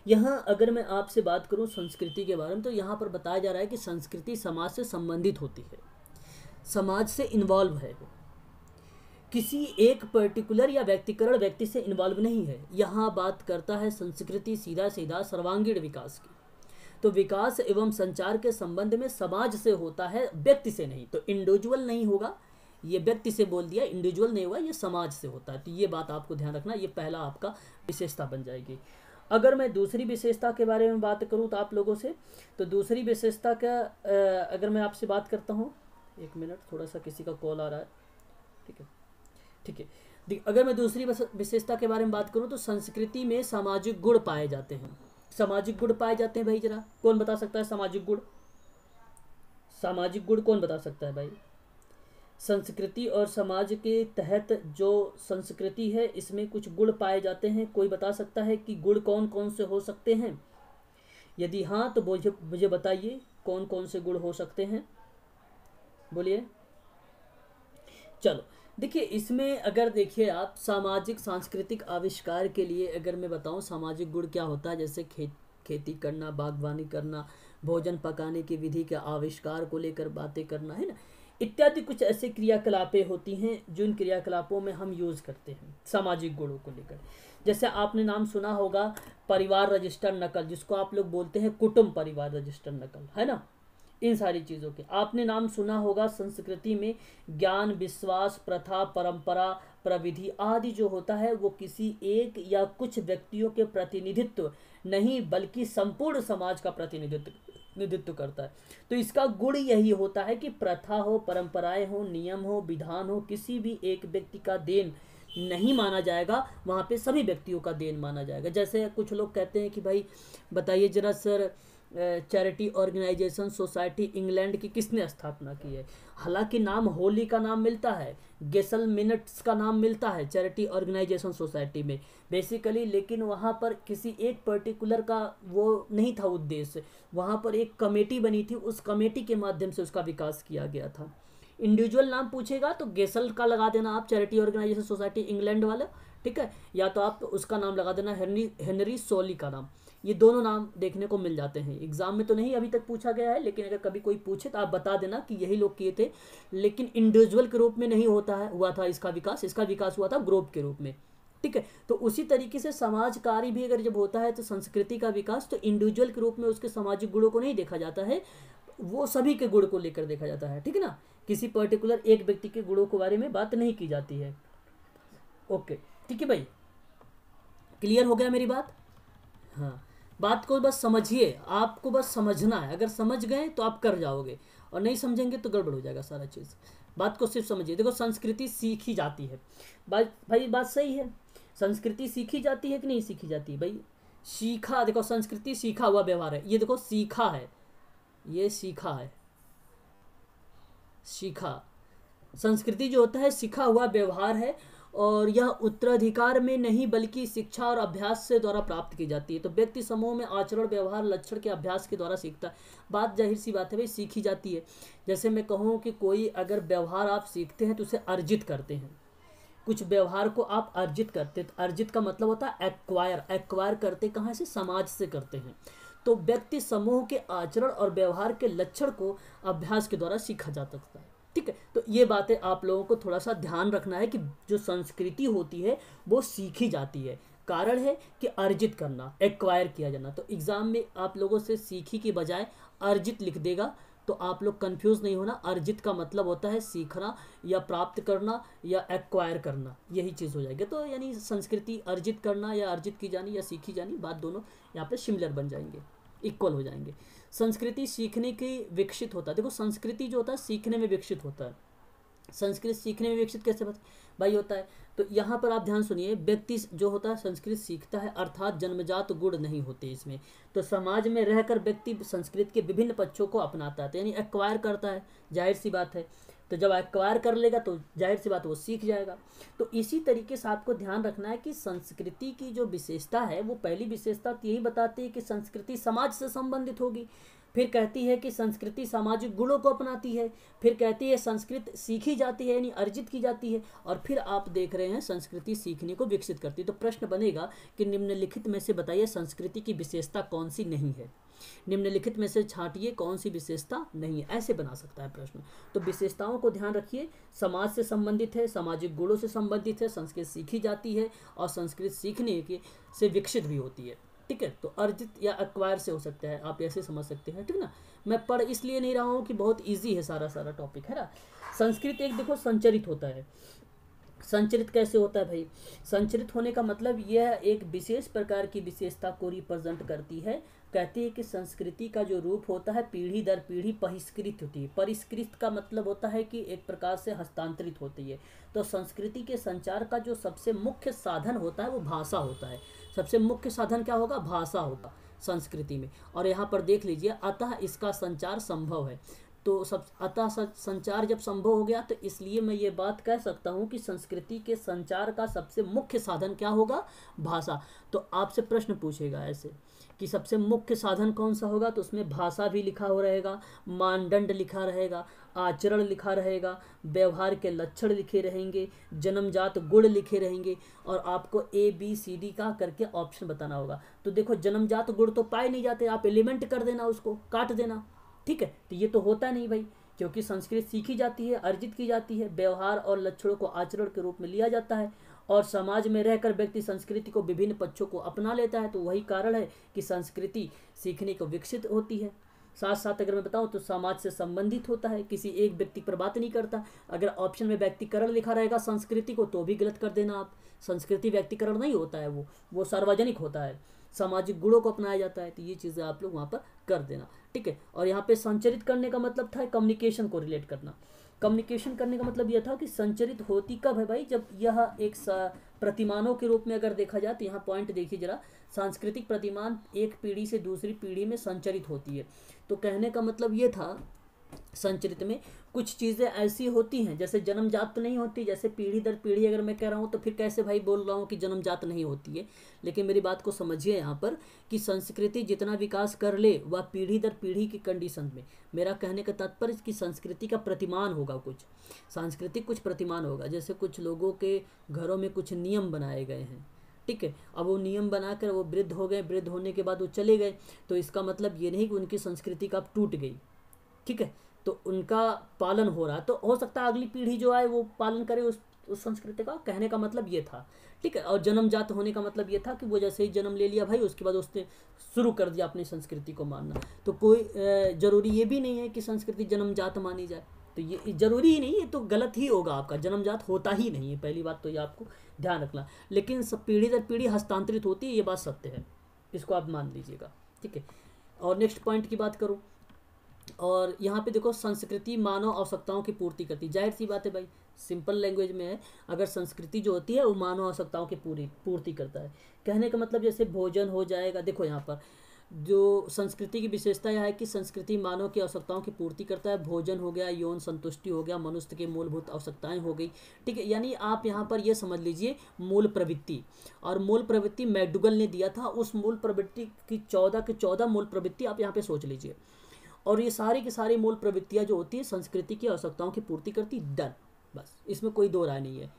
यहाँ अगर मैं आपसे बात करूँ संस्कृति के बारे में, तो यहाँ पर बताया जा रहा है कि संस्कृति समाज से संबंधित होती है, समाज से इन्वॉल्व है, वो किसी एक पर्टिकुलर या व्यक्तिकरण व्यक्ति से इन्वॉल्व नहीं है। यहाँ बात करता है संस्कृति सीधा सीधा सर्वांगीण विकास की। तो विकास एवं संचार के संबंध में समाज से होता है, व्यक्ति से नहीं। तो इंडिविजुअल नहीं होगा, ये व्यक्ति से बोल दिया, इंडिविजुअल नहीं हुआ, ये समाज से होता है। तो ये बात आपको ध्यान रखना, ये पहला आपका विशेषता बन जाएगी। अगर मैं दूसरी विशेषता के बारे में बात करूँ तो आप लोगों से, तो दूसरी विशेषता का अगर मैं आपसे बात करता हूँ, एक मिनट, थोड़ा सा किसी का कॉल आ रहा है, ठीक है, ठीक है। अगर मैं दूसरी विशेषता के बारे में बात करूं तो संस्कृति में सामाजिक गुण पाए जाते हैं। सामाजिक गुण पाए जाते हैं भाई, जरा कौन बता सकता है सामाजिक गुण? सामाजिक गुण कौन बता सकता है भाई? संस्कृति और समाज के तहत जो संस्कृति है इसमें कुछ गुण पाए जाते हैं। कोई बता सकता है कि गुण कौन कौन से हो सकते हैं? यदि हाँ तो मुझे मुझे बताइए कौन कौन से गुण हो सकते हैं, बोलिए। चलो देखिए, इसमें अगर देखिए आप सामाजिक सांस्कृतिक आविष्कार के लिए अगर मैं बताऊं सामाजिक गुण क्या होता है, जैसे खेती करना, बागवानी करना, भोजन पकाने की विधि के आविष्कार को लेकर बातें करना, है ना, इत्यादि कुछ ऐसे क्रियाकलापें होती हैं जिन क्रियाकलापों में हम यूज करते हैं सामाजिक गुणों को लेकर। जैसे आपने नाम सुना होगा परिवार रजिस्टर नकल, जिसको आप लोग बोलते हैं कुटुंब परिवार रजिस्टर नकल, है ना। इन सारी चीज़ों के आपने नाम सुना होगा संस्कृति में ज्ञान, विश्वास, प्रथा, परंपरा, प्रविधि आदि जो होता है वो किसी एक या कुछ व्यक्तियों के प्रतिनिधित्व नहीं बल्कि संपूर्ण समाज का प्रतिनिधित्व करता है। तो इसका गुण यही होता है कि प्रथा हो, परंपराएं हो, नियम हो, विधान हो, किसी भी एक व्यक्ति का देन नहीं माना जाएगा, वहाँ पे सभी व्यक्तियों का देन माना जाएगा। जैसे कुछ लोग कहते हैं कि भाई बताइए जरा sir, charity organization society England की किसने स्थापना की है? हालांकि नाम होली का नाम मिलता है, गेसल मिनट्स का नाम मिलता है चैरिटी ऑर्गेनाइजेशन सोसाइटी में बेसिकली, लेकिन वहाँ पर किसी एक पर्टिकुलर का वो नहीं था उद्देश्य। वहाँ पर एक कमेटी बनी थी, उस कमेटी के माध्यम से उसका विकास किया गया था। इंडिविजुअल नाम पूछेगा तो गेसल का लगा देना आप, चैरिटी ऑर्गेनाइजेशन सोसाइटी इंग्लैंड वाला, ठीक है, या तो आप उसका नाम लगा देना हेनरी सोली का नाम। ये दोनों नाम देखने को मिल जाते हैं। एग्जाम में तो नहीं अभी तक पूछा गया है, लेकिन अगर कभी कोई पूछे तो आप बता देना कि यही लोग किए थे, लेकिन इंडिविजुअल के रूप में नहीं हुआ था इसका विकास हुआ था ग्रुप के रूप में, ठीक है। तो उसी तरीके से समाज कार्य भी अगर जब होता है तो संस्कृति का विकास तो इंडिविजुअल के रूप में उसके सामाजिक गुणों को नहीं देखा जाता है, वो सभी के गुण को लेकर देखा जाता है, ठीक है ना। किसी पर्टिकुलर एक व्यक्ति के गुणों के बारे में बात नहीं की जाती है। ओके, ठीक है भाई, क्लियर हो गया मेरी बात? हाँ, बात को बस समझिए, आपको बस समझना है। अगर समझ गए तो आप कर जाओगे, और नहीं समझेंगे तो गड़बड़ हो जाएगा सारा चीज़। बात को सिर्फ समझिए। देखो, संस्कृति सीखी जाती है भाई, बात सही है। संस्कृति सीखी जाती है कि नहीं सीखी जाती भाई? सीखा, देखो संस्कृति सीखा हुआ व्यवहार है। ये देखो सीखा है, ये सीखा है, सीखा। संस्कृति जो होता है सीखा हुआ व्यवहार है, और यह उत्तराधिकार में नहीं बल्कि शिक्षा और अभ्यास से द्वारा प्राप्त की जाती है। तो व्यक्ति समूह में आचरण, व्यवहार, लक्षण के अभ्यास के द्वारा सीखता है। बात जाहिर सी बात है भाई, सीखी जाती है। जैसे मैं कहूँ कि कोई अगर व्यवहार आप सीखते हैं तो उसे अर्जित करते हैं। कुछ व्यवहार को आप अर्जित करते हैं, तो अर्जित का मतलब होता है एक्वायर। एक्वायर करते कहाँ से? समाज से करते हैं। तो व्यक्ति समूह के आचरण और व्यवहार के लक्षण को अभ्यास के द्वारा सीखा जा सकता है, ठीक है। तो ये बातें आप लोगों को थोड़ा सा ध्यान रखना है कि जो संस्कृति होती है वो सीखी जाती है। कारण है कि अर्जित करना, एक्वायर किया जाना। तो एग्जाम में आप लोगों से सीखी की बजाय अर्जित लिख देगा, तो आप लोग कंफ्यूज नहीं होना। अर्जित का मतलब होता है सीखना या प्राप्त करना या एक्वायर करना, यही चीज़ हो जाएगी। तो यानी संस्कृति अर्जित करना या अर्जित की जानी या सीखी जानी, बात दोनों यहाँ पे सिमिलर बन जाएंगे, इक्वल हो जाएंगे। संस्कृति सीखने की विकसित होता है। देखो संस्कृति जो होता है सीखने में विकसित होता है। संस्कृत सीखने में विकसित कैसे भाई होता है? तो यहाँ पर आप ध्यान सुनिए, व्यक्ति जो होता है संस्कृत सीखता है, अर्थात जन्मजात गुण नहीं होते इसमें। तो समाज में रहकर व्यक्ति संस्कृत के विभिन्न पक्षों को अपनाता है, यानी एक्वायर करता है, जाहिर सी बात है। तो जब एक्वायर कर लेगा तो जाहिर सी बात वो सीख जाएगा। तो इसी तरीके से आपको ध्यान रखना है कि संस्कृति की जो विशेषता है, वो पहली विशेषता तो यही बताती है कि संस्कृति समाज से संबंधित होगी। फिर कहती है कि संस्कृति सामाजिक गुणों को अपनाती है। फिर कहती है संस्कृत सीखी जाती है, यानी अर्जित की जाती है। और फिर आप देख रहे हैं संस्कृति सीखने को विकसित करती है। तो प्रश्न बनेगा कि निम्नलिखित में से बताइए संस्कृति की विशेषता कौन सी नहीं है। निम्नलिखित में से छांटिए कौन सी विशेषता नहीं है, ऐसे बना सकता है प्रश्न। तो विशेषताओं को ध्यान रखिए, समाज से संबंधित है, सामाजिक गुणों से संबंधित है, संस्कृत सीखी जाती है और संस्कृत सीखने के से विकसित भी होती है, ठीक है। तो अर्जित या एक्वायर से हो सकता है, आप ऐसे समझ सकते हैं, ठीक ना। मैं पढ़ इसलिए नहीं रहा हूँ कि बहुत ईजी है सारा टॉपिक, है ना। संस्कृत एक देखो संचरित होता है। संचरित कैसे होता है भाई? संचरित होने का मतलब यह एक विशेष प्रकार की विशेषता को रिप्रेजेंट करती है। कहती है कि संस्कृति का जो रूप होता है पीढ़ी दर पीढ़ी परिष्कृत होती है। परिष्कृत का मतलब होता है कि एक प्रकार से हस्तांतरित होती है। तो संस्कृति के संचार का जो सबसे मुख्य साधन होता है वो भाषा होता है। सबसे मुख्य साधन क्या होगा? भाषा होगा संस्कृति में। और यहाँ पर देख लीजिए, अतः इसका संचार संभव है। तो सब अतः संचार जब संभव हो गया तो इसलिए मैं ये बात कह सकता हूँ कि संस्कृति के संचार का सबसे मुख्य साधन क्या होगा? भाषा। तो आपसे प्रश्न पूछेगा ऐसे कि सबसे मुख्य साधन कौन सा होगा, तो उसमें भाषा भी लिखा हो रहेगा, मानदंड लिखा रहेगा, आचरण लिखा रहेगा, व्यवहार के लक्षण लिखे रहेंगे, जन्मजात गुण लिखे रहेंगे, और आपको ABCD का करके ऑप्शन बताना होगा। तो देखो जन्मजात गुण तो पाए नहीं जाते, आप एलिमेंट कर देना, उसको काट देना, ठीक है। तो ये तो होता नहीं भाई, क्योंकि संस्कृत सीखी जाती है, अर्जित की जाती है, व्यवहार और लक्षणों को आचरण के रूप में लिया जाता है, और समाज में रहकर व्यक्ति संस्कृति को विभिन्न पक्षों को अपना लेता है। तो वही कारण है कि संस्कृति सीखने को विकसित होती है। साथ साथ अगर मैं बताऊं तो समाज से संबंधित होता है, किसी एक व्यक्ति पर बात नहीं करता। अगर ऑप्शन में व्यक्तिकरण लिखा रहेगा संस्कृति को तो भी गलत कर देना आप। संस्कृति व्यक्तिकरण नहीं होता है, वो सार्वजनिक होता है, सामाजिक गुणों को अपनाया जाता है। तो ये चीज़ें आप लोग वहाँ पर कर देना, ठीक है। और यहाँ पे संचरित करने का मतलब था कम्युनिकेशन को रिलेट करना। कम्युनिकेशन करने का मतलब यह था कि संचरित होती कब है भाई, जब यह एक प्रतिमानों के रूप में अगर देखा जाए तो यहाँ पॉइंट देखिए जरा, सांस्कृतिक प्रतिमान एक पीढ़ी से दूसरी पीढ़ी में संचरित होती है। तो कहने का मतलब ये था संचरित में कुछ चीज़ें ऐसी होती हैं, जैसे जन्मजात तो नहीं होती, जैसे पीढ़ी दर पीढ़ी अगर मैं कह रहा हूँ तो फिर कैसे भाई बोल रहा हूँ कि जन्मजात नहीं होती है। लेकिन मेरी बात को समझिए यहाँ पर कि संस्कृति जितना विकास कर ले वह पीढ़ी दर पीढ़ी की कंडीशन में, मेरा कहने का तात्पर्य कि संस्कृति का प्रतिमान होगा, कुछ सांस्कृतिक कुछ प्रतिमान होगा। जैसे कुछ लोगों के घरों में कुछ नियम बनाए गए हैं, ठीक है। अब वो नियम बनाकर वो वृद्ध हो गए, वृद्ध होने के बाद वो चले गए, तो इसका मतलब ये नहीं कि उनकी संस्कृति का टूट गई, ठीक है। तो उनका पालन हो रहा है, तो हो सकता है अगली पीढ़ी जो आए वो पालन करे उस संस्कृति का। कहने का मतलब ये था, ठीक है। और जन्मजात होने का मतलब ये था कि वो जैसे ही जन्म ले लिया भाई उसके बाद उसने शुरू कर दिया अपनी संस्कृति को मानना। तो कोई जरूरी ये भी नहीं है कि संस्कृति जन्मजात मानी जाए, तो ये जरूरी ही नहीं, ये तो गलत ही होगा आपका, जन्मजात होता ही नहीं है, पहली बात तो ये आपको ध्यान रखना। लेकिन सब पीढ़ी दर पीढ़ी हस्तांतरित होती है, ये बात सत्य है, इसको आप मान लीजिएगा, ठीक है। और नेक्स्ट पॉइंट की बात करूँ, और यहाँ पे देखो संस्कृति मानव आवश्यकताओं की पूर्ति करती है। जाहिर सी बात है भाई, सिंपल लैंग्वेज में है, अगर संस्कृति जो होती है वो मानव आवश्यकताओं की पूर्ति करता है। कहने का मतलब जैसे भोजन हो जाएगा, देखो यहाँ पर जो संस्कृति की विशेषता यह है कि संस्कृति मानव की आवश्यकताओं की पूर्ति करता है। भोजन हो गया, यौन संतुष्टि हो गया, मनुष्य की मूलभूत आवश्यकताएं हो गई, ठीक है। यानी आप यहाँ पर यह समझ लीजिए मूल प्रवृत्ति, और मूल प्रवृत्ति मैकडूगल ने दिया था, उस मूल प्रवृत्ति की 14 के 14 मूल प्रवृत्ति आप यहाँ पे सोच लीजिए। और ये सारी की सारी मूल प्रवृत्तियाँ जो होती है संस्कृति की आवश्यकताओं की पूर्ति करती, डन, बस इसमें कोई दो राय नहीं है।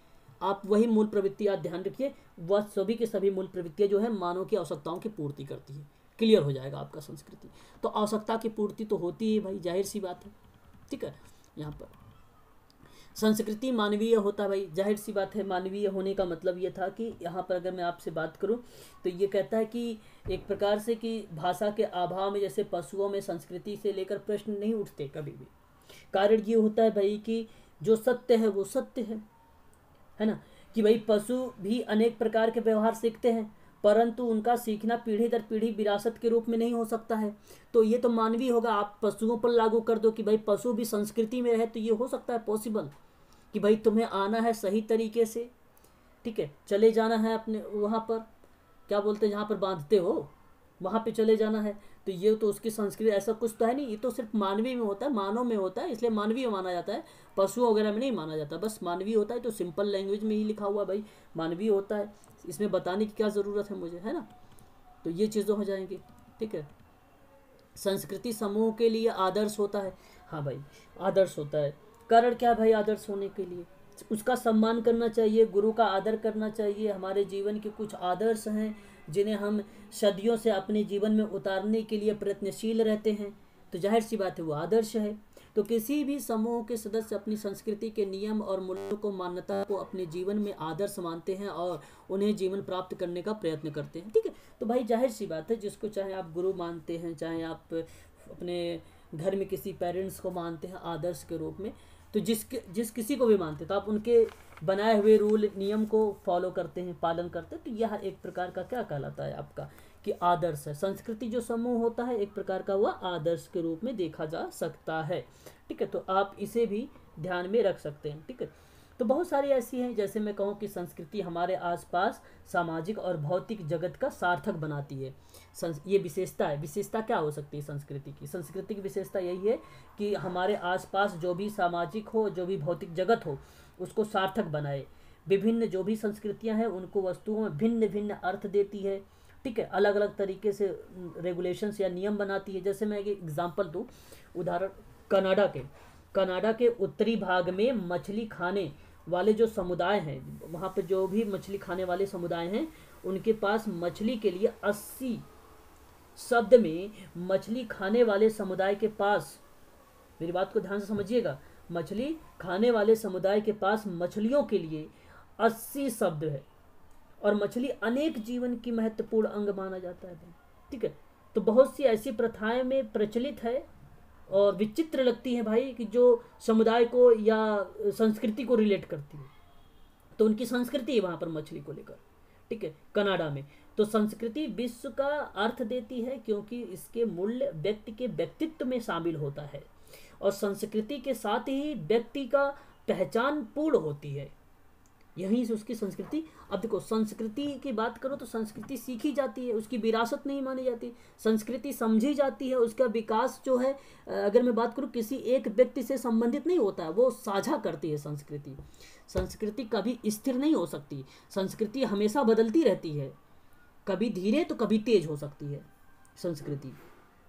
आप वही मूल प्रवृत्तियाँ ध्यान रखिए, वह सभी के सभी मूल प्रवृत्तियाँ जो है मानव की आवश्यकताओं की पूर्ति करती है। क्लियर हो जाएगा आपका संस्कृति। तो आवश्यकता की पूर्ति तो होती है भाई, जाहिर सी बात है, ठीक है। यहाँ पर संस्कृति मानवीय होता है भाई, जाहिर सी बात है। मानवीय होने का मतलब ये था कि यहाँ पर अगर मैं आपसे बात करूँ तो ये कहता है कि एक प्रकार से कि भाषा के अभाव में जैसे पशुओं में संस्कृति से लेकर प्रश्न नहीं उठते कभी भी। कारण ये होता है भाई कि जो सत्य है वो सत्य है ना, कि भाई पशु भी अनेक प्रकार के व्यवहार सीखते हैं, परंतु उनका सीखना पीढ़ी दर पीढ़ी विरासत के रूप में नहीं हो सकता है। तो ये तो मानवीय होगा। आप पशुओं पर लागू कर दो कि भाई पशु भी संस्कृति में रहे, तो ये हो सकता है पॉसिबल कि भाई तुम्हें आना है सही तरीके से, ठीक है, चले जाना है अपने वहाँ पर, क्या बोलते हैं जहाँ पर बांधते हो वहाँ पे चले जाना है। तो ये तो उसकी संस्कृति, ऐसा कुछ तो है नहीं, ये तो सिर्फ मानवीय में होता है, मानव में होता है, इसलिए मानवीय माना जाता है, पशुओं वगैरह में नहीं माना जाता, बस मानवीय होता है। तो सिंपल लैंग्वेज में ही लिखा हुआ भाई मानवीय होता है, इसमें बताने की क्या ज़रूरत है मुझे, है ना। तो ये चीज़ें हो जाएंगी, ठीक है। संस्कृति समूह के लिए आदर्श होता है, हाँ भाई आदर्श होता है। कारण क्या भाई आदर्श होने के लिए? उसका सम्मान करना चाहिए, गुरु का आदर करना चाहिए। हमारे जीवन के कुछ आदर्श हैं जिन्हें हम सदियों से अपने जीवन में उतारने के लिए प्रयत्नशील रहते हैं, तो जाहिर सी बात है वो आदर्श है। तो किसी भी समूह के सदस्य अपनी संस्कृति के नियम और मूल्यों को, मान्यता को अपने जीवन में आदर्श मानते हैं और उन्हें जीवन प्राप्त करने का प्रयत्न करते हैं, ठीक है। तो भाई जाहिर सी बात है, जिसको चाहे आप गुरु मानते हैं, चाहे आप अपने घर में किसी पेरेंट्स को मानते हैं आदर्श के रूप में, तो जिस किसी को भी मानते तो आप उनके बनाए हुए रूल नियम को फॉलो करते हैं, पालन करते हैं, तो यह एक प्रकार का क्या कहलाता है आपका कि आदर्श है। संस्कृति जो समूह होता है एक प्रकार का वह आदर्श के रूप में देखा जा सकता है, ठीक है। तो आप इसे भी ध्यान में रख सकते हैं, ठीक है। तो बहुत सारी ऐसी हैं, जैसे मैं कहूँ कि संस्कृति हमारे आसपास सामाजिक और भौतिक जगत का सार्थक बनाती है। ये विशेषता है। विशेषता क्या हो सकती है संस्कृति की? संस्कृति की विशेषता यही है कि हमारे आसपास जो भी सामाजिक हो, जो भी भौतिक जगत हो, उसको सार्थक बनाए। विभिन्न जो भी संस्कृतियां हैं उनको वस्तुओं में भिन्न भिन्न अर्थ देती है, ठीक है, अलग अलग तरीके से रेगुलेशंस या नियम बनाती है। जैसे मैं एक एग्जांपल दूं, उदाहरण, कनाडा के उत्तरी भाग में मछली खाने वाले जो समुदाय हैं, वहाँ पे जो भी मछली खाने वाले समुदाय हैं, उनके पास मछली के लिए 80 शब्द में मछली खाने वाले समुदाय के पास, मेरी बात को ध्यान से समझिएगा, मछली खाने वाले समुदाय के पास मछलियों के लिए 80 शब्द है। और मछली अनेक जीवन की महत्वपूर्ण अंग माना जाता है, ठीक है। तो बहुत सी ऐसी प्रथाएं में प्रचलित है और विचित्र लगती है भाई, कि जो समुदाय को या संस्कृति को रिलेट करती है। तो उनकी संस्कृति है वहाँ पर मछली को लेकर, ठीक है, कनाडा में। तो संस्कृति विश्व का अर्थ देती है, क्योंकि इसके मूल्य व्यक्ति के व्यक्तित्व में शामिल होता है, और संस्कृति के साथ ही व्यक्ति का पहचान पूर्ण होती है, यहीं से उसकी संस्कृति। अब देखो, संस्कृति की बात करो तो संस्कृति सीखी जाती है, उसकी विरासत नहीं मानी जाती। संस्कृति समझी जाती है, उसका विकास जो है, अगर मैं बात करूँ, किसी एक व्यक्ति से संबंधित नहीं होता है, वो साझा करती है संस्कृति। संस्कृति कभी स्थिर नहीं हो सकती, संस्कृति हमेशा बदलती रहती है, कभी धीरे तो कभी तेज हो सकती है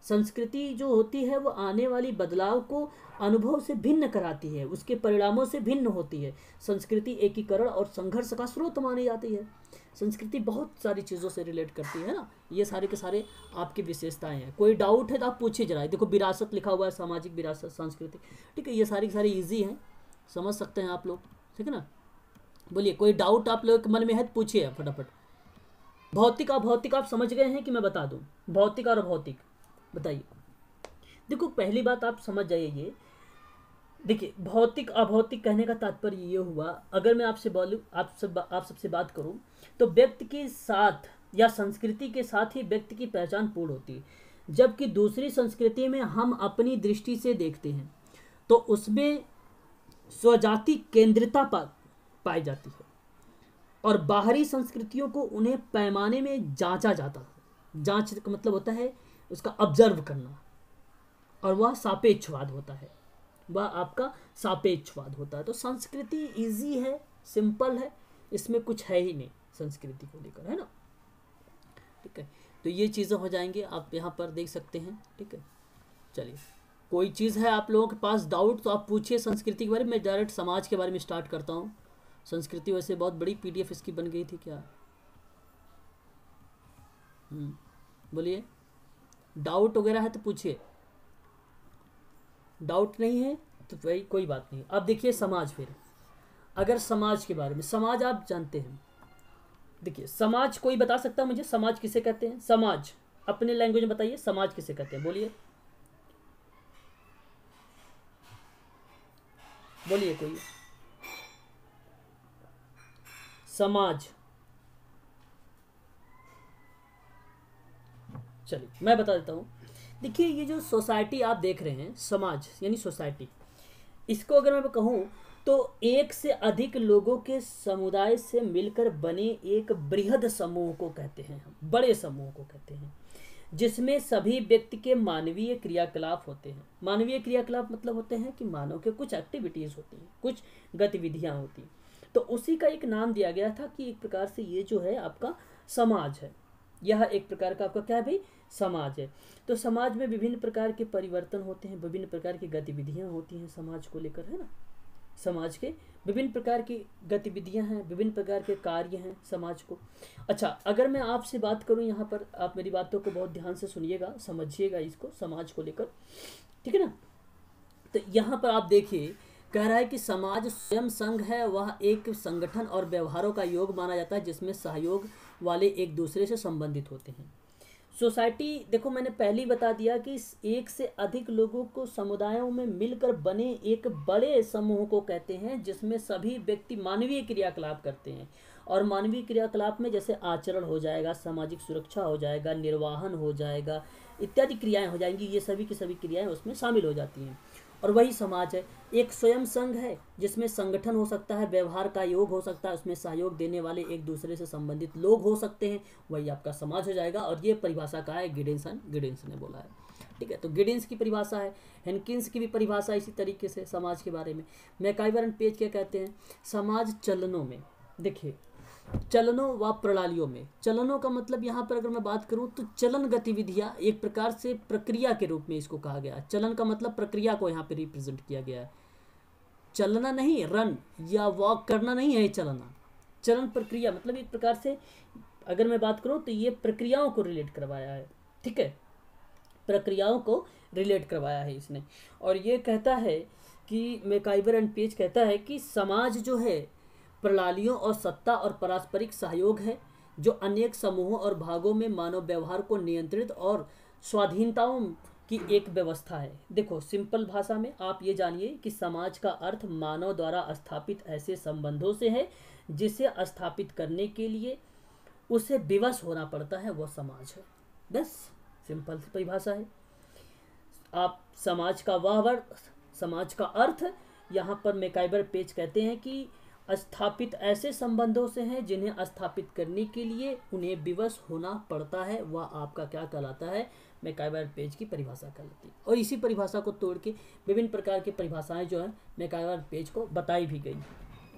संस्कृति जो होती है वो आने वाली बदलाव को अनुभव से भिन्न कराती है, उसके परिणामों से भिन्न होती है। संस्कृति एकीकरण और संघर्ष का स्रोत मानी जाती है। संस्कृति बहुत सारी चीज़ों से रिलेट करती है ना। ये सारे के सारे आपकी विशेषताएं हैं। कोई डाउट है तो आप पूछिए जरा। देखो, विरासत लिखा हुआ है, सामाजिक विरासत, संस्कृति, ठीक है। ये सारी की सारी ईजी हैं, समझ सकते हैं आप लोग, ठीक है ना। बोलिए, कोई डाउट आप लोग के मन में है तो पूछिए फटाफट। भौतिक अभौतिक आप समझ गए हैं कि मैं बता दूं? भौतिक और अभौतिक बताइए। देखो, पहली बात आप समझ जाइए ये। देखिए, भौतिक अभौतिक कहने का तात्पर्य ये हुआ, अगर मैं आपसे बोलूं, आप सबसे बात करूं, तो व्यक्ति के साथ या संस्कृति के साथ ही व्यक्ति की पहचान पूर्ण होती है। जबकि दूसरी संस्कृति में हम अपनी दृष्टि से देखते हैं तो उसमें स्वजाति केंद्रिता पाई जाती है, और बाहरी संस्कृतियों को उन्हें पैमाने में जांचा जाता है। जांच का मतलब होता है उसका ऑब्जर्व करना, और वह सापेक्षवाद होता है, वह आपका सापेक्षवाद होता है। तो संस्कृति इजी है, सिंपल है, इसमें कुछ है ही नहीं संस्कृति को लेकर, है ना, ठीक है। तो ये चीज़ें हो जाएंगी, आप यहाँ पर देख सकते हैं, ठीक है। चलिए, कोई चीज़ है आप लोगों के पास डाउट तो आप पूछिए संस्कृति के बारे में। मैं डायरेक्ट समाज के बारे में स्टार्ट करता हूँ। संस्कृति वैसे बहुत बड़ी पीडीएफ इसकी बन गई थी क्या? बोलिए, डाउट वगैरह है तो पूछिए, डाउट नहीं है तो भाई कोई बात नहीं। अब देखिए समाज, फिर अगर समाज के बारे में, समाज आप जानते हैं। देखिए, समाज कोई बता सकता है मुझे, समाज किसे कहते हैं? समाज अपने लैंग्वेज में बताइए, समाज किसे कहते हैं? बोलिए बोलिए कोई। समाज, चलिए मैं बता देता हूँ। देखिए, ये जो सोसाइटी आप देख रहे हैं, समाज यानी सोसाइटी, इसको अगर मैं कहूँ तो एक से अधिक लोगों के समुदाय से मिलकर बने एक बृहद समूह को कहते हैं हम, बड़े समूह को कहते हैं, जिसमें सभी व्यक्ति के मानवीय क्रियाकलाप होते हैं। मानवीय क्रियाकलाप मतलब होते हैं कि मानव के कुछ एक्टिविटीज़ होती हैं, कुछ गतिविधियाँ होती हैं। तो उसी का एक नाम दिया गया था कि एक प्रकार से ये जो है आपका समाज है, यह एक प्रकार का आपका क्या है भाई? समाज है। तो समाज में विभिन्न प्रकार के परिवर्तन होते हैं, विभिन्न प्रकार की गतिविधियां होती हैं समाज को लेकर, है ना। समाज के विभिन्न प्रकार की गतिविधियां हैं, विभिन्न प्रकार के कार्य हैं समाज को। अच्छा, अगर मैं आपसे बात करूं, यहाँ पर आप मेरी बातों को बहुत ध्यान से सुनिएगा, समझिएगा इसको, समाज को लेकर, ठीक है ना। तो यहाँ पर आप देखिए, कह रहा है कि समाज स्वयं संघ है, वह एक संगठन और व्यवहारों का योग माना जाता है जिसमें सहयोग वाले एक दूसरे से संबंधित होते हैं। सोसाइटी, देखो मैंने पहले ही बता दिया कि एक से अधिक लोगों को समुदायों में मिलकर बने एक बड़े समूह को कहते हैं, जिसमें सभी व्यक्ति मानवीय क्रियाकलाप करते हैं। और मानवीय क्रियाकलाप में जैसे आचरण हो जाएगा, सामाजिक सुरक्षा हो जाएगा, निर्वाहन हो जाएगा, इत्यादि क्रियाएं हो जाएंगी। ये सभी की सभी क्रियाएं उसमें शामिल हो जाती हैं। और वही समाज है। एक स्वयं संघ है जिसमें संगठन हो सकता है, व्यवहार का योग हो सकता है, उसमें सहयोग देने वाले एक दूसरे से संबंधित लोग हो सकते हैं, वही आपका समाज हो जाएगा। और ये परिभाषा का है गिडिंसन ने बोला है। ठीक है, तो गिडिंस की परिभाषा है। हेनकिंस की भी परिभाषा इसी तरीके से समाज के बारे में। मैकाइवर एंड पेज क्या कहते हैं? समाज चलनों में, देखिए चलनों व प्रणालियों में। चलनों का मतलब यहाँ पर अगर मैं बात करूँ तो चलन गतिविधियाँ एक प्रकार से प्रक्रिया के रूप में इसको कहा गया है। चलन का मतलब प्रक्रिया को यहाँ पे रिप्रेजेंट किया गया है। चलना नहीं, रन या वॉक करना नहीं है चलना। चलन प्रक्रिया मतलब एक प्रकार से अगर मैं बात करूँ तो ये प्रक्रियाओं को रिलेट करवाया है। ठीक है, प्रक्रियाओं को रिलेट करवाया है इसने। और ये कहता है कि मैकाइवर एंड पेज कहता है कि समाज जो है प्रणालियों और सत्ता और पारस्परिक सहयोग है जो अनेक समूहों और भागों में मानव व्यवहार को नियंत्रित और स्वाधीनताओं की एक व्यवस्था है। देखो सिंपल भाषा में आप ये जानिए कि समाज का अर्थ मानव द्वारा स्थापित ऐसे संबंधों से है जिसे स्थापित करने के लिए उसे विवश होना पड़ता है, वह समाज है। बस सिंपल सी परिभाषा है। आप समाज का वह वर्ग, समाज का अर्थ यहाँ पर मैकाइवर पेज कहते हैं कि स्थापित ऐसे संबंधों से हैं जिन्हें स्थापित करने के लिए उन्हें विवश होना पड़ता है, वह आपका क्या कहलाता है? मैकाइवर पेज की परिभाषा कहलाती है। और इसी परिभाषा को तोड़ के विभिन्न प्रकार की परिभाषाएं जो है मैकाइवर पेज को बताई भी गई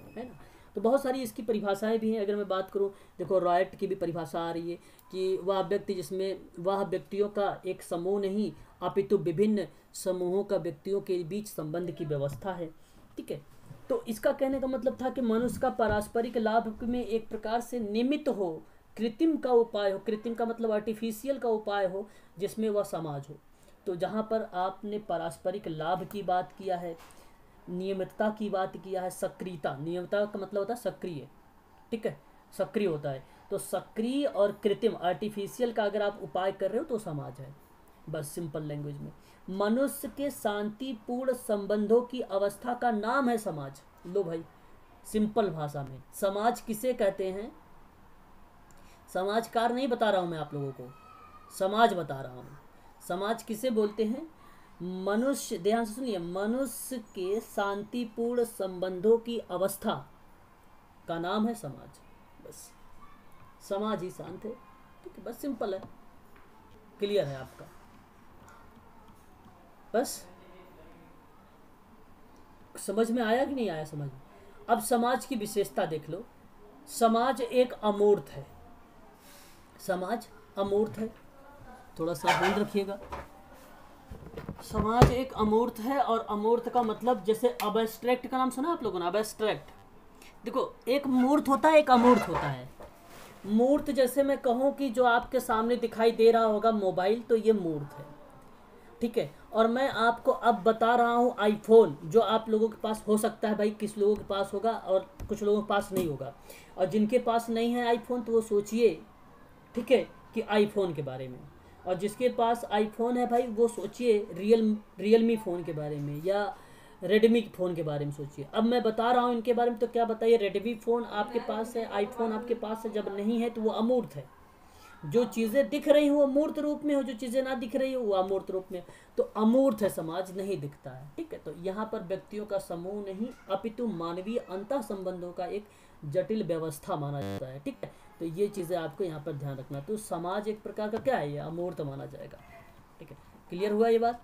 है ना। तो बहुत सारी इसकी परिभाषाएं भी हैं। अगर मैं बात करूं, देखो रॉयट की भी परिभाषा आ रही है कि वह व्यक्ति जिसमें वह व्यक्तियों का एक समूह नहीं अपितु विभिन्न समूहों का व्यक्तियों के बीच संबंध की व्यवस्था है। ठीक है, तो इसका कहने का मतलब था कि मनुष्य का पारस्परिक लाभ में एक प्रकार से निमित्त हो, कृत्रिम का उपाय हो, कृत्रिम का मतलब आर्टिफिशियल का उपाय हो, जिसमें वह समाज हो। तो जहाँ पर आपने पारस्परिक लाभ की बात किया है, नियमितता की बात किया है, सक्रियता, नियमितता का मतलब होता है सक्रिय। ठीक है, सक्रिय होता है। तो सक्रिय और कृत्रिम आर्टिफिशियल का अगर आप उपाय कर रहे हो तो समाज है। बस सिंपल लैंग्वेज में मनुष्य के शांतिपूर्ण संबंधों की अवस्था का नाम है समाज। लो भाई, सिंपल भाषा में समाज किसे कहते हैं? समाजकार नहीं बता रहा हूं मैं आप लोगों को, समाज बता रहा हूं। समाज किसे बोलते हैं? मनुष्य, ध्यान से सुनिए, मनुष्य के शांतिपूर्ण संबंधों की अवस्था का नाम है समाज। बस समाज ही शांत है। ठीक है, बस सिंपल है, क्लियर है आपका। बस समझ में आया कि नहीं आया समझ में? अब समाज की विशेषता देख लो। समाज एक अमूर्त है, समाज अमूर्त है, थोड़ा सा ध्यान रखिएगा। समाज एक अमूर्त है, और अमूर्त का मतलब जैसे अबस्ट्रैक्ट का नाम सुना आप लोगों ने? अबस्ट्रैक्ट, देखो एक मूर्त होता है, एक अमूर्त होता है। मूर्त जैसे मैं कहूँ कि जो आपके सामने दिखाई दे रहा होगा मोबाइल, तो ये मूर्त है। ठीक है, और मैं आपको अब बता रहा हूँ आईफोन, जो आप लोगों के पास हो सकता है भाई, किस लोगों के पास होगा और कुछ लोगों के पास नहीं होगा। और जिनके पास नहीं है आईफोन तो वो सोचिए, ठीक है, कि आईफोन के बारे में। और जिसके पास आईफोन है भाई वो सोचिए रियलमी फ़ोन के बारे में या रेडमी फ़ोन के बारे में सोचिए। अब मैं बता रहा हूँ इनके बारे में, तो क्या बताइए, रेडमी फ़ोन आपके पास है, आईफोन आपके पास है, जब नहीं है तो वो अमूर्त है। जो चीज़ें दिख रही हो वो मूर्त रूप में हो, जो चीज़ें ना दिख रही हो वो अमूर्त रूप में। तो अमूर्त है समाज, नहीं दिखता है। ठीक है, तो यहाँ पर व्यक्तियों का समूह नहीं अपितु मानवीय अंतः संबंधों का एक जटिल व्यवस्था माना जाता है। ठीक है, तो ये चीज़ें आपको यहाँ पर ध्यान रखना। तो समाज एक प्रकार का क्या है, ये अमूर्त माना जाएगा। ठीक है, क्लियर हुआ ये बात?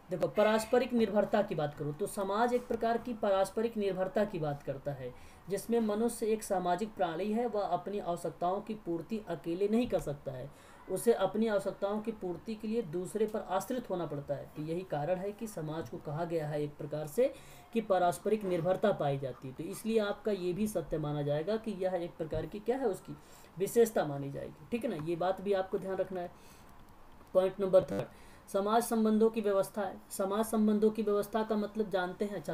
देखो पारस्परिक निर्भरता की बात करूँ तो समाज एक प्रकार की पारस्परिक निर्भरता की बात करता है, जिसमें मनुष्य एक सामाजिक प्राणी है। वह अपनी आवश्यकताओं की पूर्ति अकेले नहीं कर सकता है, उसे अपनी आवश्यकताओं की पूर्ति के लिए दूसरे पर आश्रित होना पड़ता है। तो यही कारण है कि समाज को कहा गया है एक प्रकार से कि पारस्परिक निर्भरता पाई जाती है। तो इसलिए आपका ये भी सत्य माना जाएगा कि यह एक प्रकार की क्या है, उसकी विशेषता मानी जाएगी। ठीक है ना, ये बात भी आपको ध्यान रखना है। पॉइंट नंबर 3, समाज संबंधों की व्यवस्था है। समाज संबंधों की व्यवस्था का मतलब जानते हैं? अच्छा,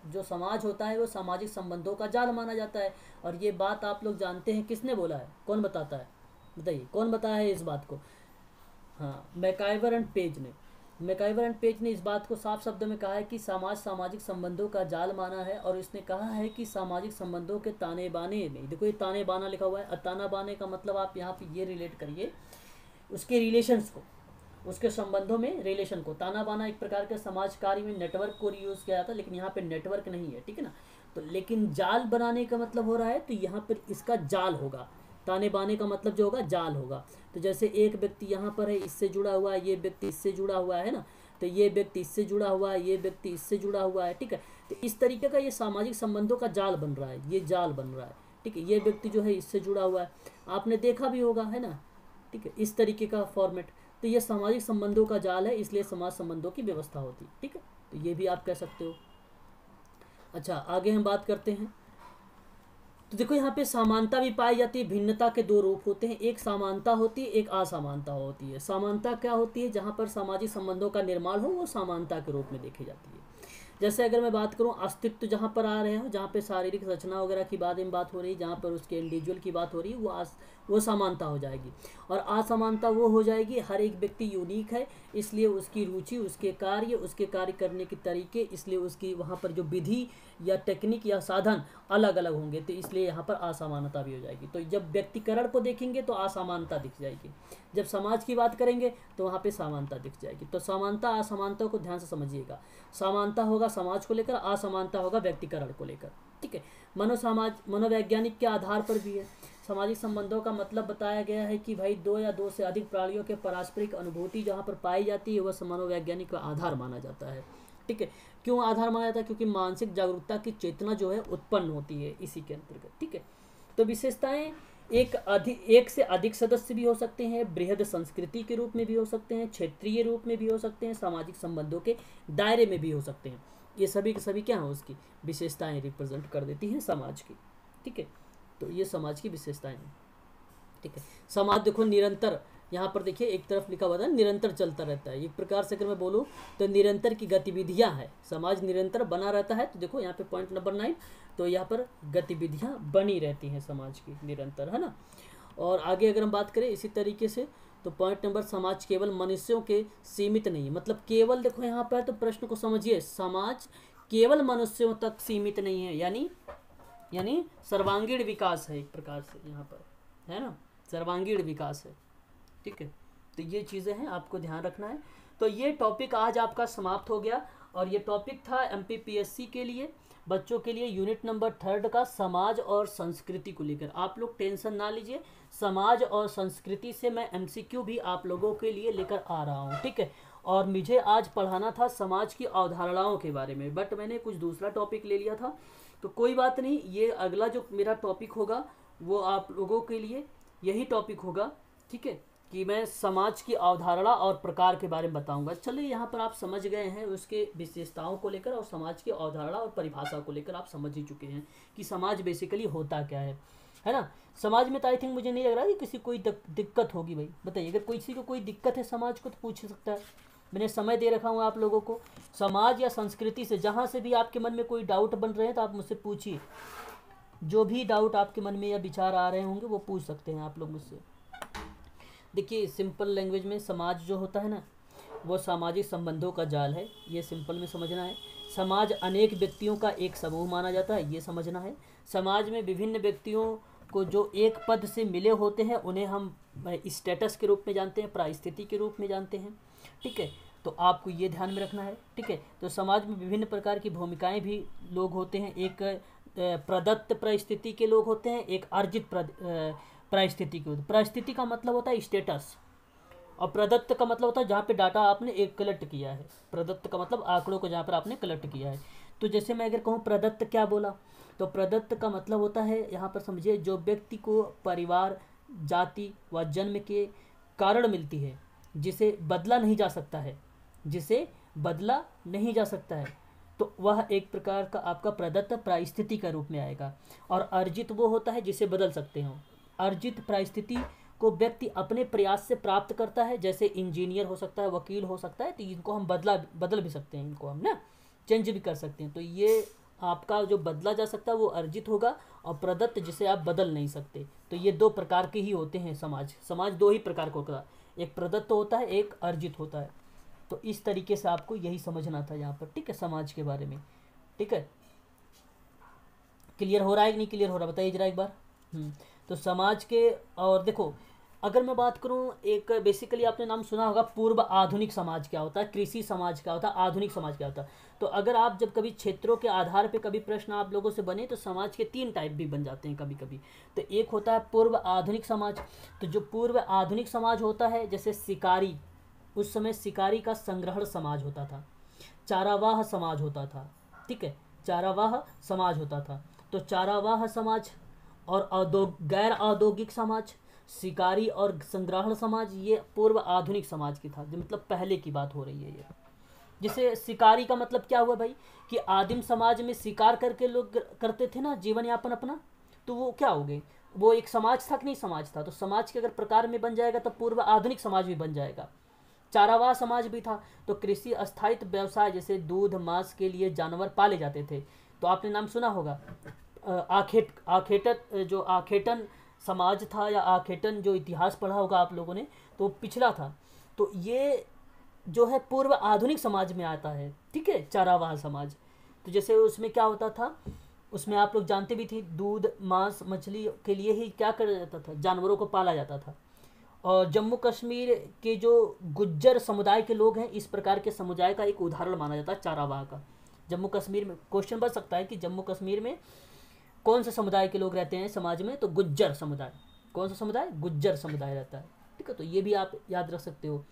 जो समाज होता है वो सामाजिक संबंधों का जाल माना जाता है। और ये बात आप लोग जानते हैं, किसने बोला है, कौन बताता है? बताइए कौन बताया है इस बात को? हाँ, मैकाइवर एंड पेज ने। मैकाइवर एंड पेज ने इस बात को साफ शब्द में कहा है कि समाज सामाजिक संबंधों का जाल माना है। और इसने कहा है कि सामाजिक संबंधों के ताने बाने नहीं, देखो ये ताने बाना लिखा हुआ है, ताना बाने का मतलब आप यहाँ पे ये रिलेट करिए उसके रिलेशंस को। उसके संबंधों में रिलेशन को। ताना बाना एक प्रकार के समाज कार्य में नेटवर्क को यूज़ किया जाता है, लेकिन यहाँ पे नेटवर्क नहीं है, ठीक है ना। तो लेकिन जाल बनाने का मतलब हो रहा है, तो यहाँ पर इसका जाल होगा। ताने बाने का मतलब जो होगा जाल होगा। तो जैसे एक व्यक्ति यहाँ पर है, इससे जुड़ा हुआ है, ये व्यक्ति इससे जुड़ा हुआ है ना, तो ये व्यक्ति इससे जुड़ा हुआ है, ये व्यक्ति इससे जुड़ा हुआ है, ठीक है। तो इस तरीके का ये सामाजिक संबंधों का जाल बन रहा है, ये जाल बन रहा है, ठीक है। ये व्यक्ति जो है इससे जुड़ा हुआ है, आपने देखा भी होगा, है ना, ठीक है, इस तरीके का फॉर्मेट। तो ये सामाजिक संबंधों का जाल है, इसलिए समाज संबंधों की व्यवस्था होती है, ठीक है। तो ये भी आप कह सकते हो। अच्छा, आगे हम बात करते हैं। तो देखो यहाँ पे समानता भी पाई जाती है। भिन्नता के दो रूप होते हैं, एक समानता होती है, एक असमानता होती है। समानता क्या होती है? जहाँ पर सामाजिक संबंधों का निर्माण हो, वो समानता के रूप में देखी जाती है। जैसे अगर मैं बात करूं अस्तित्व, जहाँ पर आ रहे हो, जहाँ पे शारीरिक रचना वगैरह की बारे में बात हो रही है, जहाँ पर उसके इंडिविजुअल की बात हो रही है, वो समानता हो जाएगी। और असमानता वो हो जाएगी, हर एक व्यक्ति यूनिक है, इसलिए उसकी रुचि, उसके कार्य करने के तरीके, इसलिए उसकी वहाँ पर जो विधि या टेक्निक या साधन अलग अलग होंगे, तो इसलिए यहाँ पर असमानता भी हो जाएगी। तो जब व्यक्तिकरण को देखेंगे तो असमानता दिख जाएगी, जब समाज की बात करेंगे तो वहाँ पे समानता दिख जाएगी। तो समानता असमानता को ध्यान से समझिएगा। समानता होगा समाज को लेकर, असमानता होगा व्यक्तिकरण को लेकर, ठीक है। मनोवैज्ञानिक के आधार पर भी है। सामाजिक संबंधों का मतलब बताया गया है कि भाई दो या दो से अधिक प्राणियों के पारस्परिक अनुभूति जहाँ पर पाई जाती है, वह मनोवैज्ञानिक का आधार माना जाता है, ठीक है। क्यों आधार माना जाता है? क्योंकि मानसिक जागरूकता की चेतना जो है उत्पन्न होती है इसी के अंतर्गत, ठीक है। तो विशेषताएं एक से अधिक सदस्य भी हो सकते हैं, बृहद संस्कृति के रूप में भी हो सकते हैं, क्षेत्रीय रूप में भी हो सकते हैं, सामाजिक संबंधों के दायरे में भी हो सकते हैं। ये सभी के सभी क्या है, उसकी विशेषताएं रिप्रेजेंट कर देती हैं समाज की, ठीक है। तो ये समाज की विशेषताएं हैं, ठीक है। समाज देखो निरंतर, यहाँ पर देखिए एक तरफ लिखा हुआ था निरंतर चलता रहता है। एक प्रकार से अगर मैं बोलूँ तो निरंतर की गतिविधियाँ हैं, समाज निरंतर बना रहता है। तो देखो यहाँ पे पॉइंट नंबर 9, तो यहाँ पर गतिविधियाँ बनी रहती हैं समाज की निरंतर, है ना। और आगे अगर हम बात करें इसी तरीके से, तो पॉइंट नंबर, समाज केवल मनुष्यों के सीमित नहीं है। मतलब केवल देखो यहाँ पर, तो प्रश्न को समझिए, समाज केवल मनुष्यों तक सीमित नहीं है, यानी सर्वांगीण विकास है एक प्रकार से यहाँ पर, है ना, सर्वांगीण विकास है, ठीक है। तो ये चीज़ें हैं, आपको ध्यान रखना है। तो ये टॉपिक आज आपका समाप्त हो गया, और ये टॉपिक था एमपीपीएससी के लिए, बच्चों के लिए, यूनिट नंबर 3 का समाज और संस्कृति को लेकर। आप लोग टेंशन ना लीजिए, समाज और संस्कृति से मैं एमसीक्यू भी आप लोगों के लिए लेकर आ रहा हूँ, ठीक है। और मुझे आज पढ़ाना था समाज की अवधारणाओं के बारे में, बट मैंने कुछ दूसरा टॉपिक ले लिया था, तो कोई बात नहीं। ये अगला जो मेरा टॉपिक होगा वो आप लोगों के लिए यही टॉपिक होगा, ठीक है, कि मैं समाज की अवधारणा और प्रकार के बारे में बताऊंगा। चलिए, यहाँ पर आप समझ गए हैं उसके विशेषताओं को लेकर, और समाज की अवधारणा और परिभाषा को लेकर आप समझ ही चुके हैं कि समाज बेसिकली होता क्या है ना। समाज में तो आई थिंक मुझे नहीं लग रहा कि किसी कोई दिक्कत होगी। भाई बताइए, अगर किसी को कोई दिक्कत है समाज को, तो पूछ सकता है। मैंने समय दे रखा हूँ आप लोगों को। समाज या संस्कृति से जहाँ से भी आपके मन में कोई डाउट बन रहे हैं, तो आप मुझसे पूछिए। जो भी डाउट आपके मन में या विचार आ रहे होंगे वो पूछ सकते हैं आप लोग मुझसे। देखिए, सिंपल लैंग्वेज में समाज जो होता है ना, वो सामाजिक संबंधों का जाल है, ये सिंपल में समझना है। समाज अनेक व्यक्तियों का एक समूह माना जाता है, ये समझना है। समाज में विभिन्न व्यक्तियों को जो एक पद से मिले होते हैं, उन्हें हम स्टेटस के रूप में जानते हैं, परिस्थिति के रूप में जानते हैं, ठीक है। तो आपको ये ध्यान में रखना है, ठीक है। तो समाज में विभिन्न प्रकार की भूमिकाएं भी लोग होते हैं। एक प्रदत्त परिस्थिति के लोग होते हैं, एक अर्जित परिस्थिति के। परिस्थिति का मतलब होता है स्टेटस, और प्रदत्त का मतलब होता है जहाँ पे डाटा आपने एक कलेक्ट किया है। प्रदत्त का मतलब आंकड़ों को जहाँ पर आपने कलेक्ट किया है। तो जैसे मैं अगर कहूँ प्रदत्त क्या बोला, तो प्रदत्त का मतलब होता है, यहाँ पर समझिए, जो व्यक्ति को परिवार, जाति व जन्म के कारण मिलती है, जिसे बदला नहीं जा सकता है, तो वह एक प्रकार का आपका प्रदत्त परिस्थिति का रूप में आएगा। और अर्जित वो होता है जिसे बदल सकते हो। अर्जित परिस्थिति को व्यक्ति अपने प्रयास से प्राप्त करता है, जैसे इंजीनियर हो सकता है, वकील हो सकता है, तो इनको हम बदल भी सकते हैं, इनको हम ना चेंज भी कर सकते हैं। तो ये आपका जो बदला जा सकता है वो अर्जित होगा, और प्रदत्त जिसे आप बदल नहीं सकते। तो ये दो प्रकार के ही होते हैं समाज दो ही प्रकार का होता है, एक प्रदत्त होता है, एक अर्जित होता है। तो इस तरीके से आपको यही समझना था यहाँ पर, ठीक है, समाज के बारे में, ठीक है। क्लियर हो रहा है कि नहीं क्लियर हो रहा, बताइए जरा एक बार। तो समाज के, और देखो अगर मैं बात करूं, एक बेसिकली आपने नाम सुना होगा पूर्व आधुनिक समाज क्या होता है, कृषि समाज क्या होता है, आधुनिक समाज क्या होता है। तो अगर आप जब कभी क्षेत्रों के आधार पे कभी प्रश्न आप लोगों से बने तो समाज के 3 टाइप भी बन जाते हैं कभी कभी। तो एक होता है पूर्व आधुनिक समाज। तो जो पूर्व आधुनिक समाज होता है, जैसे शिकारी, उस समय शिकारी का संग्रहण समाज होता था, चारावाह समाज होता था, ठीक है, चारावाह समाज होता था। तो चारावाह समाज और गैर औद्योगिक समाज, शिकारी और संग्रहण समाज, ये पूर्व आधुनिक समाज की था, जो मतलब पहले की बात हो रही है ये। जैसे शिकारी का मतलब क्या हुआ भाई, कि आदिम समाज में शिकार करके लोग करते थे ना जीवन यापन अपना, तो वो क्या हो गए, वो एक समाज था कि नहीं समाज था। तो समाज के अगर प्रकार में बन जाएगा तो पूर्व आधुनिक समाज भी बन जाएगा। चारावाह समाज भी था। तो कृषि स्थायित्व व्यवसाय, जैसे दूध मांस के लिए जानवर पाले जाते थे। तो आपने नाम सुना होगा जो आखेटन समाज था, या आखेटन जो इतिहास पढ़ा होगा आप लोगों ने, तो पिछला था। तो ये जो है पूर्व आधुनिक समाज में आता है, ठीक है, चारावाह समाज। तो जैसे उसमें क्या होता था, उसमें आप लोग जानते भी थे, दूध मांस मछली के लिए ही क्या करा जाता था, जानवरों को पाला जाता था। और जम्मू कश्मीर के जो गुज्जर समुदाय के लोग हैं, इस प्रकार के समुदाय का एक उदाहरण माना जाता है चारावाह का। जम्मू कश्मीर में क्वेश्चन बन सकता है कि जम्मू कश्मीर में कौन से समुदाय के लोग रहते हैं समाज में, तो गुज्जर समुदाय। कौन सा समुदाय, गुज्जर समुदाय रहता है, ठीक है। तो ये भी आप याद रख सकते हो।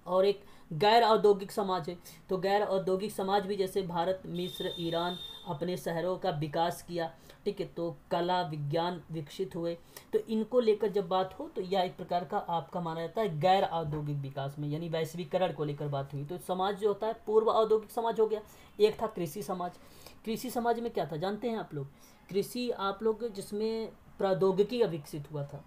और एक गैर औद्योगिक समाज है। तो गैर औद्योगिक समाज भी, जैसे भारत मिस्र ईरान अपने शहरों का विकास किया, ठीक है, तो कला विज्ञान विकसित हुए। तो इनको लेकर जब बात हो तो यह एक प्रकार का आपका माना जाता है गैर औद्योगिक विकास में, यानी वैश्वीकरण को लेकर बात हुई। तो समाज जो होता है पूर्व औद्योगिक समाज हो गया। एक था कृषि समाज। कृषि समाज में क्या था जानते हैं आप लोग, कृषि आप लोग जिसमें प्रौद्योगिकी विकसित हुआ था,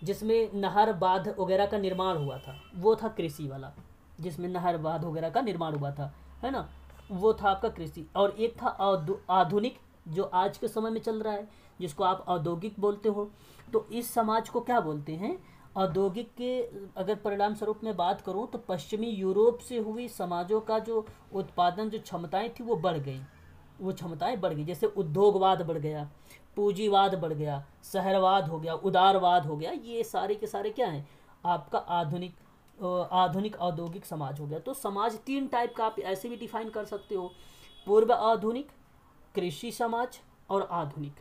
जिसमें नहर बांध वगैरह का निर्माण हुआ था, वो था कृषि वाला, जिसमें नहर बांध वगैरह का निर्माण हुआ था, है ना, वो था आपका कृषि। और एक था आधुनिक, जो आज के समय में चल रहा है, जिसको आप औद्योगिक बोलते हो। तो इस समाज को क्या बोलते हैं, औद्योगिक के अगर परिणाम स्वरूप में बात करूं तो पश्चिमी यूरोप से हुई समाजों का जो उत्पादन जो क्षमताएं थी वो बढ़ गई, वो क्षमताएं बढ़ गई। जैसे उद्योगवाद बढ़ गया, पूंजीवाद बढ़ गया, शहरवाद हो गया, उदारवाद हो गया, ये सारे के सारे क्या हैं, आपका आधुनिक औद्योगिक समाज हो गया। तो समाज 3 टाइप का आप ऐसे भी डिफाइन कर सकते हो, पूर्व आधुनिक, कृषि समाज और आधुनिक।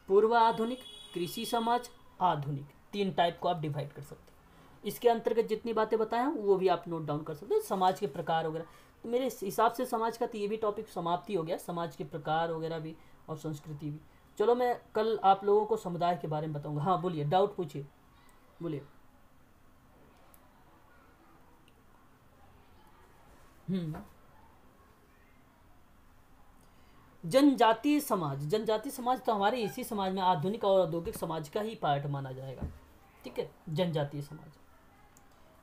पूर्व आधुनिक, कृषि समाज, आधुनिक, 3 टाइप को आप डिवाइड कर सकते हो। इसके अंतर्गत जितनी बातें बताए हैं वो भी आप नोट डाउन कर सकते हो, समाज के प्रकार वगैरह। तो मेरे हिसाब से समाज का तो ये भी टॉपिक समाप्ति हो गया, समाज के प्रकार वगैरह भी और संस्कृति भी। चलो मैं कल आप लोगों को समुदाय के बारे में बताऊंगा। हाँ बोलिए, डाउट पूछिए, बोलिए। हम्म। जनजातीय समाज, जनजातीय समाज तो हमारे इसी समाज में आधुनिक और औद्योगिक समाज का ही पार्ट माना जाएगा, ठीक है। जनजातीय समाज,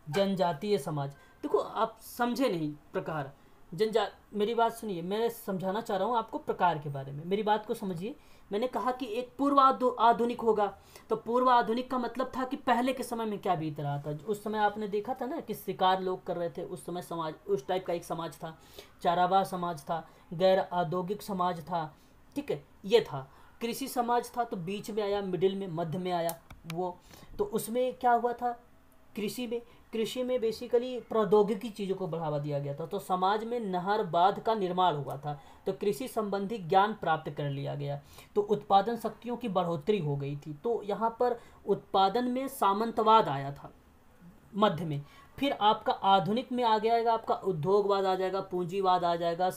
जनजातीय समाज, देखो आप समझे नहीं प्रकार। जनजा मेरी बात सुनिए, मैं समझाना चाह रहा हूँ आपको प्रकार के बारे में, मेरी बात को समझिए। मैंने कहा कि एक पूर्व आधुनिक होगा। तो पूर्व आधुनिक का मतलब था कि पहले के समय में क्या बीत रहा था। उस समय आपने देखा था ना कि शिकार लोग कर रहे थे, उस समय समाज उस टाइप का एक समाज था। चारावाह समाज था, गैर औद्योगिक समाज था, ठीक है, ये था। कृषि समाज था, तो बीच में आया, मिडिल में, मध्य में आया वो। तो उसमें क्या हुआ था, कृषि में कृषि में बेसिकली प्रौद्योगिकी चीज़ों को बढ़ावा दिया गया था। तो समाज में नहर बांध का निर्माण हुआ था, तो कृषि संबंधी ज्ञान प्राप्त कर लिया गया, तो उत्पादन शक्तियों की बढ़ोतरी हो गई थी। तो यहाँ पर उत्पादन में सामंतवाद आया था मध्य में। फिर आपका आधुनिक में आ जाएगा, आपका उद्योगवाद आ जाएगा, पूंजीवाद आ जाएगा,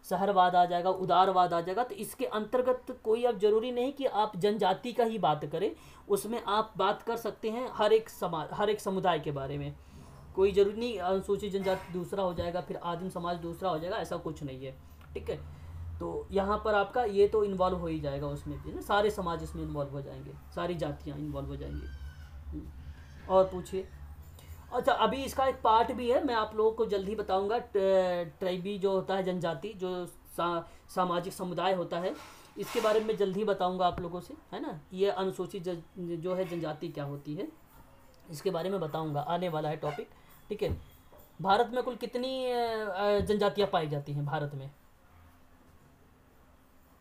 शहरवाद आ जाएगा, उदारवाद आ जाएगा। तो इसके अंतर्गत कोई अब जरूरी नहीं कि आप जनजाति का ही बात करें, उसमें आप बात कर सकते हैं हर एक समाज, हर एक समुदाय के बारे में। कोई जरूरी नहीं अनुसूचित जनजाति दूसरा हो जाएगा फिर आदिम समाज दूसरा हो जाएगा, ऐसा कुछ नहीं है, ठीक है। तो यहाँ पर आपका ये तो इन्वॉल्व हो ही जाएगा, उसमें भी ना सारे समाज इसमें इन्वॉल्व हो जाएंगे, सारी जातियाँ इन्वॉल्व हो जाएंगी। और पूछिए। अच्छा, अभी इसका एक पार्ट भी है, मैं आप लोगों को जल्दी बताऊंगा। ट्राइबी जो होता है, जनजाति जो सामाजिक समुदाय होता है, इसके बारे में जल्दी बताऊंगा आप लोगों से, है ना। ये अनुसूचित जो है जनजाति क्या होती है, इसके बारे में बताऊंगा, आने वाला है टॉपिक, ठीक है। भारत में कुल कितनी जनजातियां पाई जाती हैं भारत में,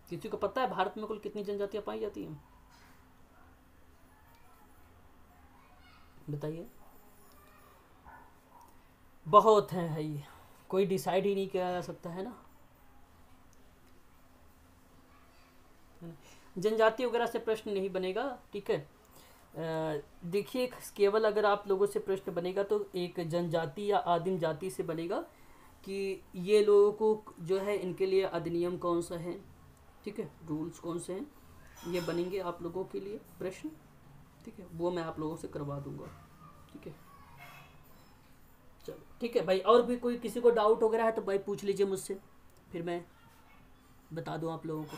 किसी को पता है भारत में कुल कितनी जनजातियां पाई जाती हैं? बताइए। बहुत हैं है ये, कोई डिसाइड ही नहीं किया जा सकता है ना। जनजाति वगैरह से प्रश्न नहीं बनेगा, ठीक है। देखिए केवल अगर आप लोगों से प्रश्न बनेगा तो एक जनजाति या आदिम जाति से बनेगा कि ये लोगों को जो है इनके लिए अधिनियम कौन सा है, ठीक है, रूल्स कौन से हैं, ये बनेंगे आप लोगों के लिए प्रश्न, ठीक है, वो मैं आप लोगों से करवा दूंगा, ठीक है। चलो ठीक है भाई, और भी कोई किसी को डाउट वगैरह है तो भाई पूछ लीजिए मुझसे, फिर मैं बता दूं आप लोगों को।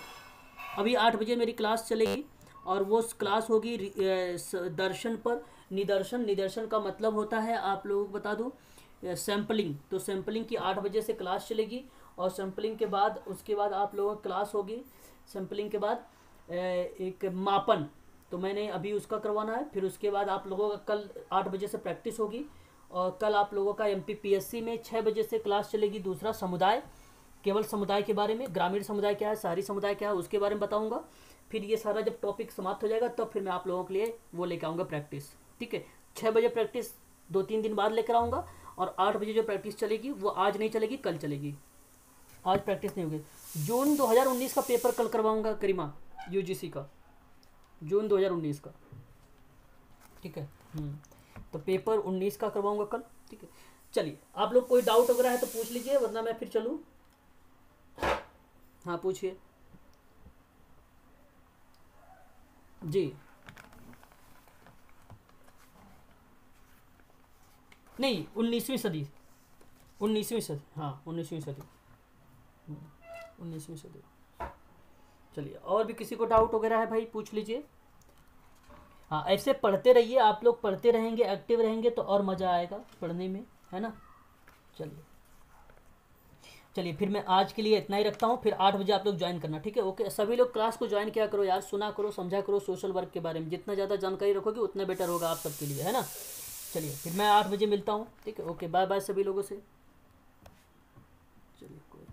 अभी 8 बजे मेरी क्लास चलेगी और वो क्लास होगी दर्शन पर निदर्शन। निदर्शन का मतलब होता है आप लोगों को बता दूं सैम्पलिंग। तो सैम्पलिंग की 8 बजे से क्लास चलेगी और सैम्पलिंग के बाद उसके बाद आप लोगों की क्लास होगी। सैम्पलिंग के बाद एक मापन, तो मैंने अभी उसका करवाना है। फिर उसके बाद आप लोगों का कल 8 बजे से प्रैक्टिस होगी और कल आप लोगों का MPPSC में 6 बजे से क्लास चलेगी। दूसरा समुदाय, केवल समुदाय के बारे में, ग्रामीण समुदाय क्या है, शहरी समुदाय क्या है, उसके बारे में बताऊंगा। फिर ये सारा जब टॉपिक समाप्त हो जाएगा तब फिर मैं आप लोगों के लिए वो लेकर आऊँगा प्रैक्टिस, ठीक है। 6 बजे प्रैक्टिस 2-3 दिन बाद लेकर आऊँगा और 8 बजे जो प्रैक्टिस चलेगी वो आज नहीं चलेगी, कल चलेगी। आज प्रैक्टिस नहीं होगी। जून 2019 का पेपर कल करवाऊँगा करीमा, UGC का, जून 2019 का, ठीक है। तो पेपर 19 का करवाऊँगा कल, ठीक है। चलिए आप लोग कोई डाउट वगैरह है तो पूछ लीजिए, वरना मैं फिर चलूँ। हाँ पूछिए जी। नहीं 19वीं सदी, 19वीं सदी, हाँ 19वीं सदी, 19वीं सदी। चलिए और भी किसी को डाउट वगैरह है भाई पूछ लीजिए। हाँ ऐसे पढ़ते रहिए, आप लोग पढ़ते रहेंगे, एक्टिव रहेंगे तो और मज़ा आएगा पढ़ने में, है ना। चलिए चलिए फिर मैं आज के लिए इतना ही रखता हूँ। फिर 8 बजे आप लोग ज्वाइन करना, ठीक है। ओके सभी लोग क्लास को ज्वाइन किया करो यार, सुना करो, समझा करो सोशल वर्क के बारे में। जितना ज़्यादा जानकारी रखोगे उतना बेटर होगा आप सबके लिए, है ना। चलिए फिर मैं 8 बजे मिलता हूँ, ठीक है। ओके बाय बाय सभी लोगों से। चलिए कोई